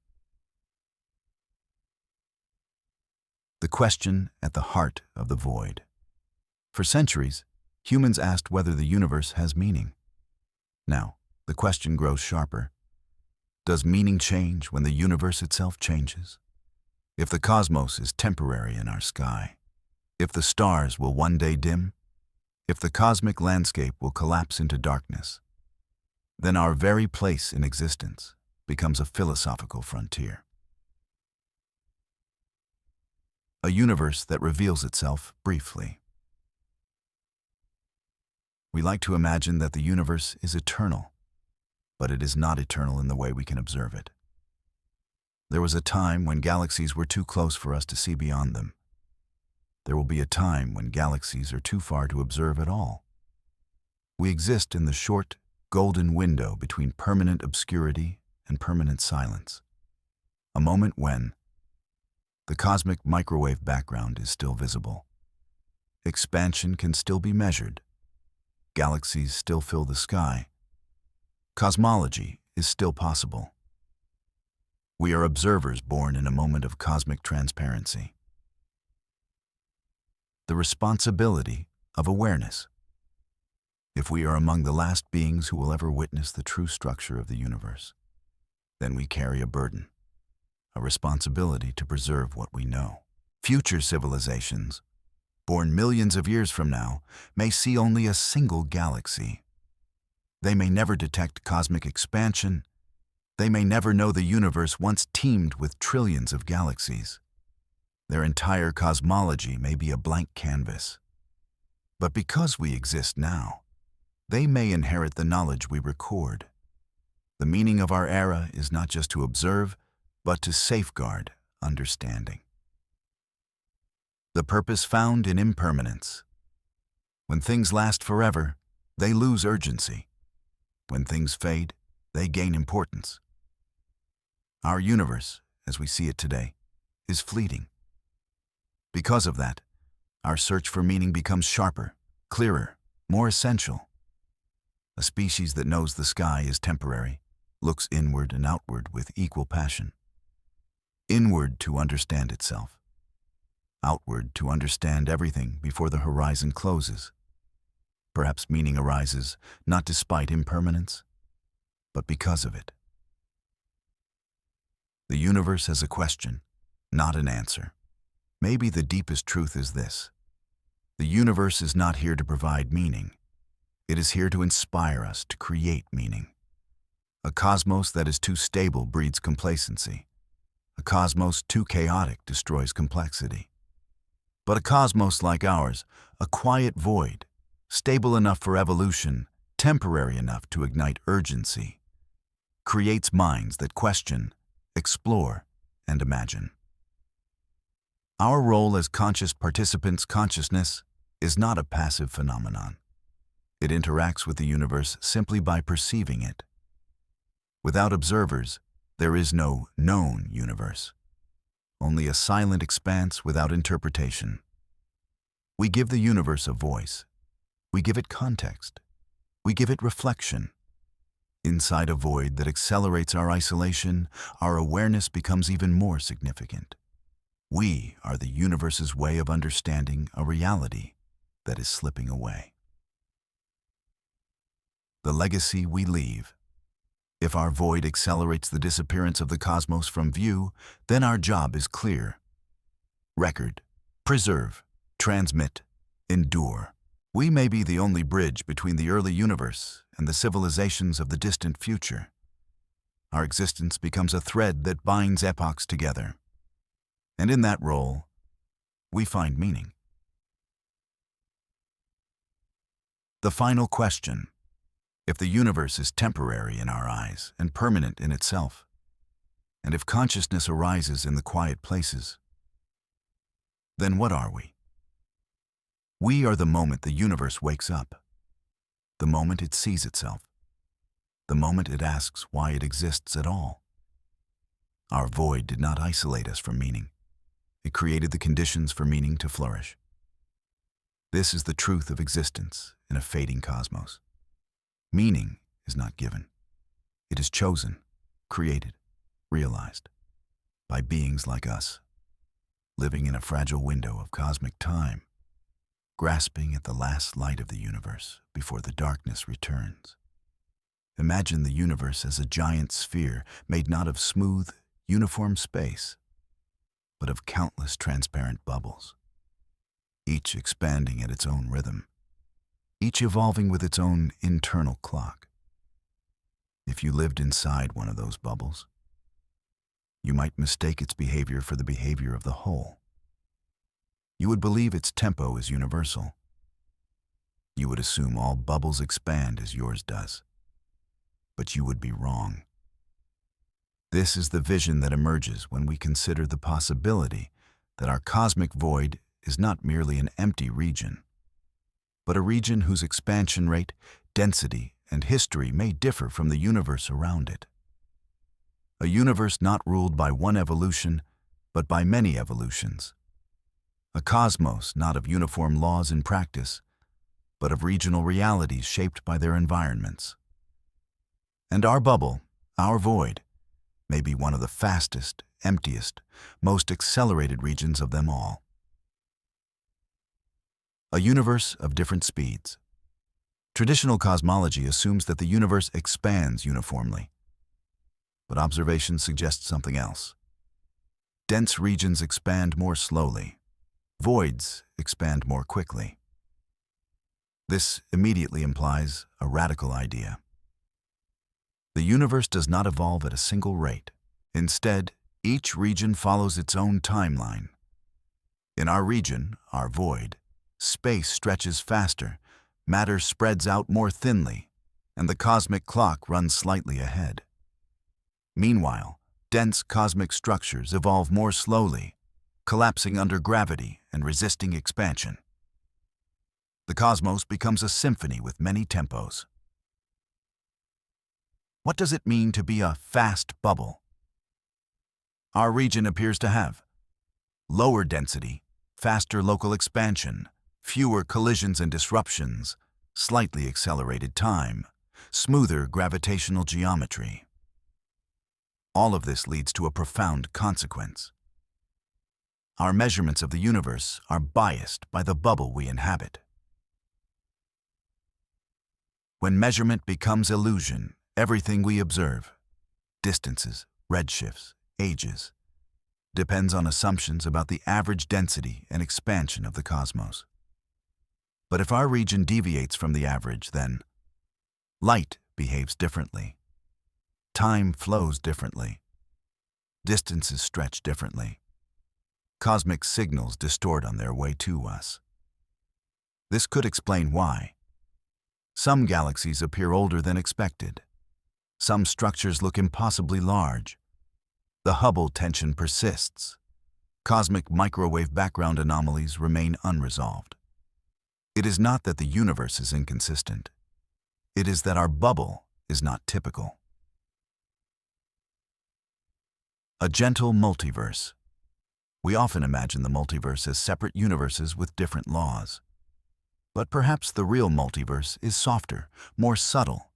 The question at the heart of the void. For centuries, humans asked whether the universe has meaning. Now, the question grows sharper. Does meaning change when the universe itself changes? If the cosmos is temporary in our sky, if the stars will one day dim, if the cosmic landscape will collapse into darkness, then our very place in existence becomes a philosophical frontier. A universe that reveals itself briefly. We like to imagine that the universe is eternal, but it is not eternal in the way we can observe it. There was a time when galaxies were too close for us to see beyond them. There will be a time when galaxies are too far to observe at all. We exist in the short, golden window between permanent obscurity and permanent silence. A moment when the cosmic microwave background is still visible. Expansion can still be measured. Galaxies still fill the sky. Cosmology is still possible. We are observers born in a moment of cosmic transparency. The responsibility of awareness. If we are among the last beings who will ever witness the true structure of the universe, then we carry a burden, a responsibility to preserve what we know. Future civilizations, born millions of years from now, may see only a single galaxy. They may never detect cosmic expansion. They may never know the universe once teemed with trillions of galaxies. Their entire cosmology may be a blank canvas. But because we exist now, they may inherit the knowledge we record. The meaning of our era is not just to observe, but to safeguard understanding. The purpose found in impermanence. When things last forever, they lose urgency. When things fade, they gain importance. Our universe, as we see it today, is fleeting. Because of that, our search for meaning becomes sharper, clearer, more essential. A species that knows the sky is temporary, looks inward and outward with equal passion. Inward to understand itself. Outward to understand everything before the horizon closes. Perhaps meaning arises not despite impermanence, but because of it. The universe has a question, not an answer. Maybe the deepest truth is this. The universe is not here to provide meaning. It is here to inspire us to create meaning. A cosmos that is too stable breeds complacency. A cosmos too chaotic destroys complexity. But a cosmos like ours, a quiet void, stable enough for evolution, temporary enough to ignite urgency, creates minds that question, explore, and imagine. Our role as conscious participants' consciousness is not a passive phenomenon. It interacts with the universe simply by perceiving it. Without observers, there is no known universe, only a silent expanse without interpretation. We give the universe a voice. We give it context. We give it reflection. Inside a void that accelerates our isolation, our awareness becomes even more significant. We are the universe's way of understanding a reality that is slipping away. The legacy we leave. If our void accelerates the disappearance of the cosmos from view, then our job is clear. Record, preserve, transmit, endure. We may be the only bridge between the early universe and the civilizations of the distant future. Our existence becomes a thread that binds epochs together. And in that role, we find meaning. The final question. If the universe is temporary in our eyes and permanent in itself, and if consciousness arises in the quiet places, then what are we? We are the moment the universe wakes up, the moment it sees itself, the moment it asks why it exists at all. Our void did not isolate us from meaning. It created the conditions for meaning to flourish. This is the truth of existence in a fading cosmos. Meaning is not given. It is chosen, created, realized by beings like us, living in a fragile window of cosmic time, grasping at the last light of the universe before the darkness returns. Imagine the universe as a giant sphere made not of smooth, uniform space, but of countless transparent bubbles, each expanding at its own rhythm, each evolving with its own internal clock. If you lived inside one of those bubbles, you might mistake its behavior for the behavior of the whole. You would believe its tempo is universal. You would assume all bubbles expand as yours does. But you would be wrong. This is the vision that emerges when we consider the possibility that our cosmic void is not merely an empty region, but a region whose expansion rate, density, and history may differ from the universe around it. A universe not ruled by one evolution, but by many evolutions. A cosmos not of uniform laws in practice, but of regional realities shaped by their environments. And our bubble, our void, may be one of the fastest, emptiest, most accelerated regions of them all. A universe of different speeds. Traditional cosmology assumes that the universe expands uniformly, but observations suggest something else. Dense regions expand more slowly. Voids expand more quickly. This immediately implies a radical idea. The universe does not evolve at a single rate. Instead, each region follows its own timeline. In our region, our void, space stretches faster, matter spreads out more thinly, and the cosmic clock runs slightly ahead. Meanwhile, dense cosmic structures evolve more slowly, collapsing under gravity and resisting expansion. The cosmos becomes a symphony with many tempos. What does it mean to be a fast bubble? Our region appears to have lower density, faster local expansion, fewer collisions and disruptions, slightly accelerated time, smoother gravitational geometry. All of this leads to a profound consequence. Our measurements of the universe are biased by the bubble we inhabit. When measurement becomes illusion, everything we observe, distances, redshifts, ages, depends on assumptions about the average density and expansion of the cosmos. But if our region deviates from the average, then light behaves differently. Time flows differently. Distances stretch differently. Cosmic signals distort on their way to us. This could explain why some galaxies appear older than expected. Some structures look impossibly large. The Hubble tension persists. Cosmic microwave background anomalies remain unresolved. It is not that the universe is inconsistent. It is that our bubble is not typical. A gentle multiverse. We often imagine the multiverse as separate universes with different laws. But perhaps the real multiverse is softer, more subtle,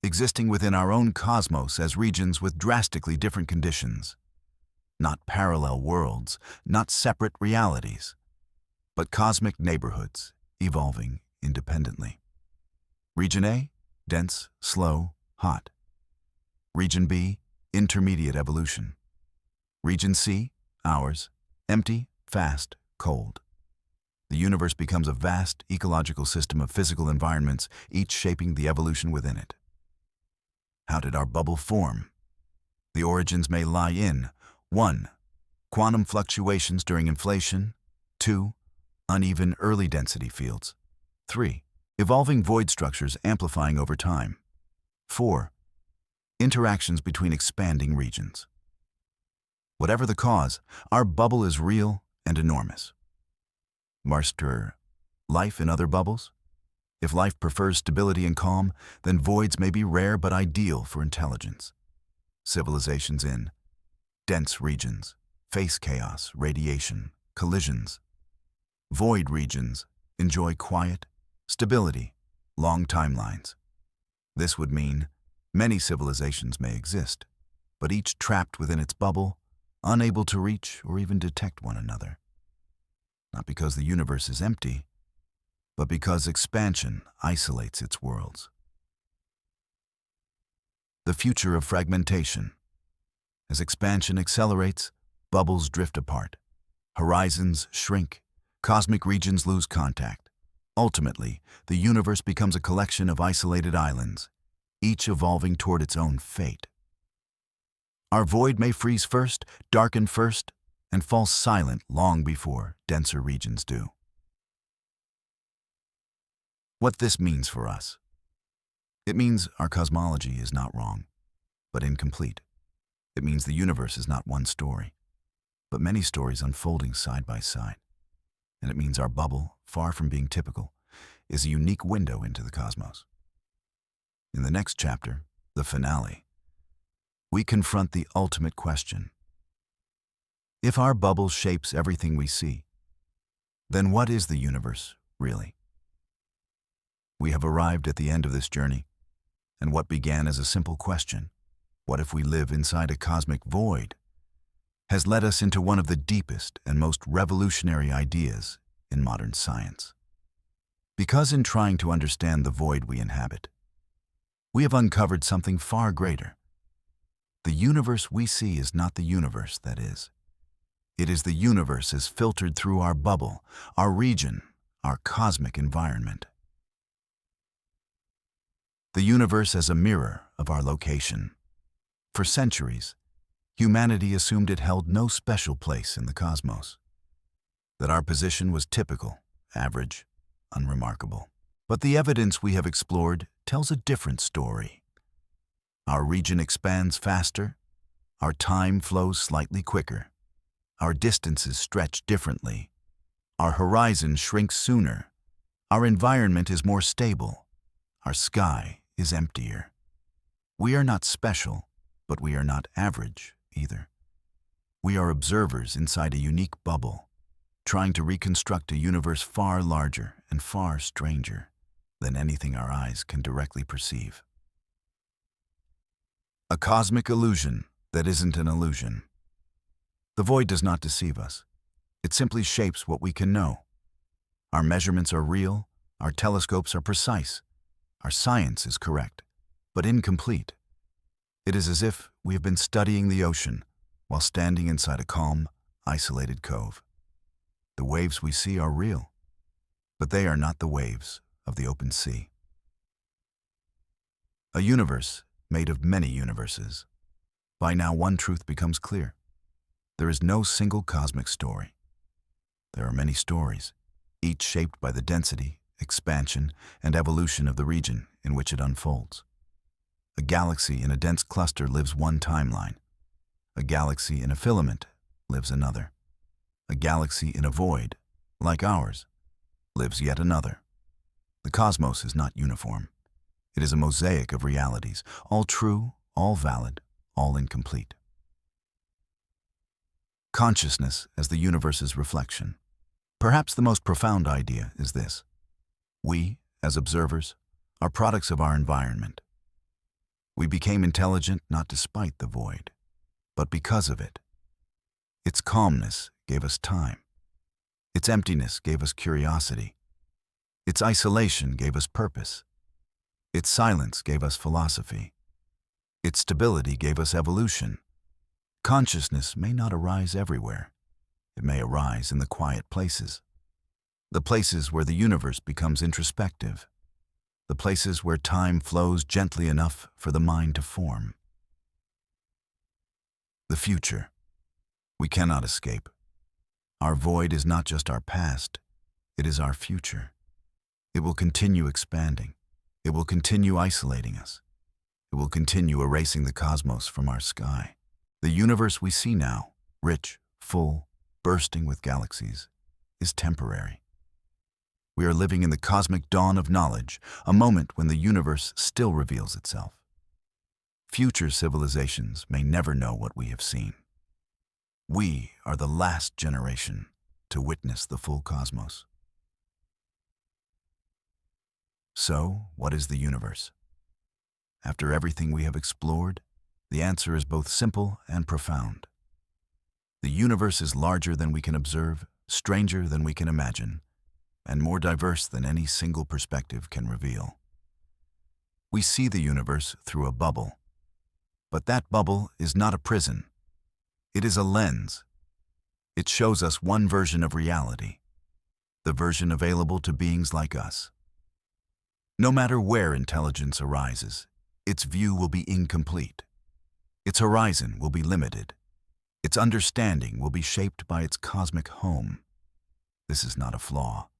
existing within our own cosmos as regions with drastically different conditions. not parallel worlds, not separate realities, but cosmic neighborhoods evolving independently. Region A, dense, slow, hot. Region B, intermediate evolution. Region C, ours, empty, fast, cold. The universe becomes a vast ecological system of physical environments, each shaping the evolution within it. How did our bubble form? The origins may lie in 1. Quantum fluctuations during inflation. 2. Uneven early density fields. 3. Evolving void structures amplifying over time. 4. Interactions between expanding regions. Whatever the cause, our bubble is real and enormous. Master, life in other bubbles? If life prefers stability and calm, then voids may be rare but ideal for intelligence. Civilizations in dense regions face chaos, radiation, collisions. Void regions enjoy quiet, stability, long timelines. This would mean many civilizations may exist, but each trapped within its bubble, unable to reach or even detect one another. Not because the universe is empty, but because expansion isolates its worlds. The future of fragmentation. As expansion accelerates, bubbles drift apart. Horizons shrink. Cosmic regions lose contact. Ultimately, the universe becomes a collection of isolated islands, each evolving toward its own fate. Our void may freeze first, darken first, and fall silent long before denser regions do. What this means for us. It means our cosmology is not wrong, but incomplete. It means the universe is not one story, but many stories unfolding side by side. And it means our bubble, far from being typical, is a unique window into the cosmos. In the next chapter, the finale, we confront the ultimate question. If our bubble shapes everything we see, then what is the universe, really? We have arrived at the end of this journey, and what began as a simple question, what if we live inside a cosmic void, has led us into one of the deepest and most revolutionary ideas in modern science. Because in trying to understand the void we inhabit, we have uncovered something far greater. The universe we see is not the universe that is. It is the universe as filtered through our bubble, our region, our cosmic environment. The universe as a mirror of our location. For centuries, humanity assumed it held no special place in the cosmos, that our position was typical, average, unremarkable. But the evidence we have explored tells a different story. Our region expands faster, our time flows slightly quicker, our distances stretch differently, our horizon shrinks sooner, our environment is more stable, our sky is emptier. We are not special, but we are not average either. We are observers inside a unique bubble, trying to reconstruct a universe far larger and far stranger than anything our eyes can directly perceive. A cosmic illusion that isn't an illusion. The void does not deceive us. It simply shapes what we can know. Our measurements are real, our telescopes are precise, our science is correct, but incomplete. It is as if we have been studying the ocean while standing inside a calm, isolated cove. The waves we see are real, but they are not the waves of the open sea. A universe made of many universes. By now, one truth becomes clear. There is no single cosmic story. There are many stories, each shaped by the density, expansion, and evolution of the region in which it unfolds. A galaxy in a dense cluster lives one timeline. A galaxy in a filament lives another. A galaxy in a void, like ours, lives yet another. The cosmos is not uniform. It is a mosaic of realities, all true, all valid, all incomplete. Consciousness as the universe's reflection. Perhaps the most profound idea is this. We, as observers, are products of our environment. We became intelligent not despite the void, but because of it. Its calmness gave us time. Its emptiness gave us curiosity. Its isolation gave us purpose. Its silence gave us philosophy. Its stability gave us evolution. Consciousness may not arise everywhere. It may arise in the quiet places. The places where the universe becomes introspective. The places where time flows gently enough for the mind to form. The future. We cannot escape. Our void is not just our past, it is our future. It will continue expanding. It will continue isolating us. It will continue erasing the cosmos from our sky. The universe we see now, rich, full, bursting with galaxies, is temporary. We are living in the cosmic dawn of knowledge, a moment when the universe still reveals itself. Future civilizations may never know what we have seen. We are the last generation to witness the full cosmos. So, what is the universe? After everything we have explored, the answer is both simple and profound. The universe is larger than we can observe, stranger than we can imagine, and more diverse than any single perspective can reveal. We see the universe through a bubble, but that bubble is not a prison. It is a lens. It shows us one version of reality, the version available to beings like us. No matter where intelligence arises, its view will be incomplete. Its horizon will be limited. Its understanding will be shaped by its cosmic home. This is not a flaw.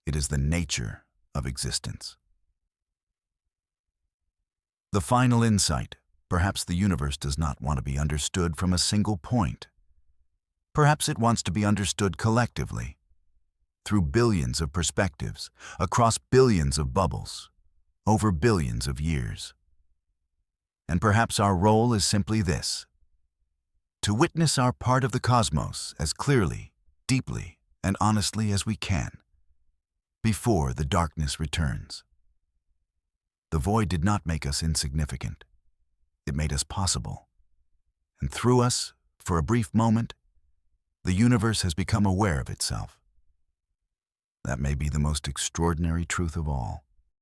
It is the nature of existence. The final insight. Perhaps the universe does not want to be understood from a single point. Perhaps it wants to be understood collectively, through billions of perspectives, across billions of bubbles, over billions of years. And perhaps our role is simply this: to witness our part of the cosmos as clearly, deeply, and honestly as we can, before the darkness returns. The void did not make us insignificant. It made us possible. And through us, for a brief moment, the universe has become aware of itself. That may be the most extraordinary truth of all.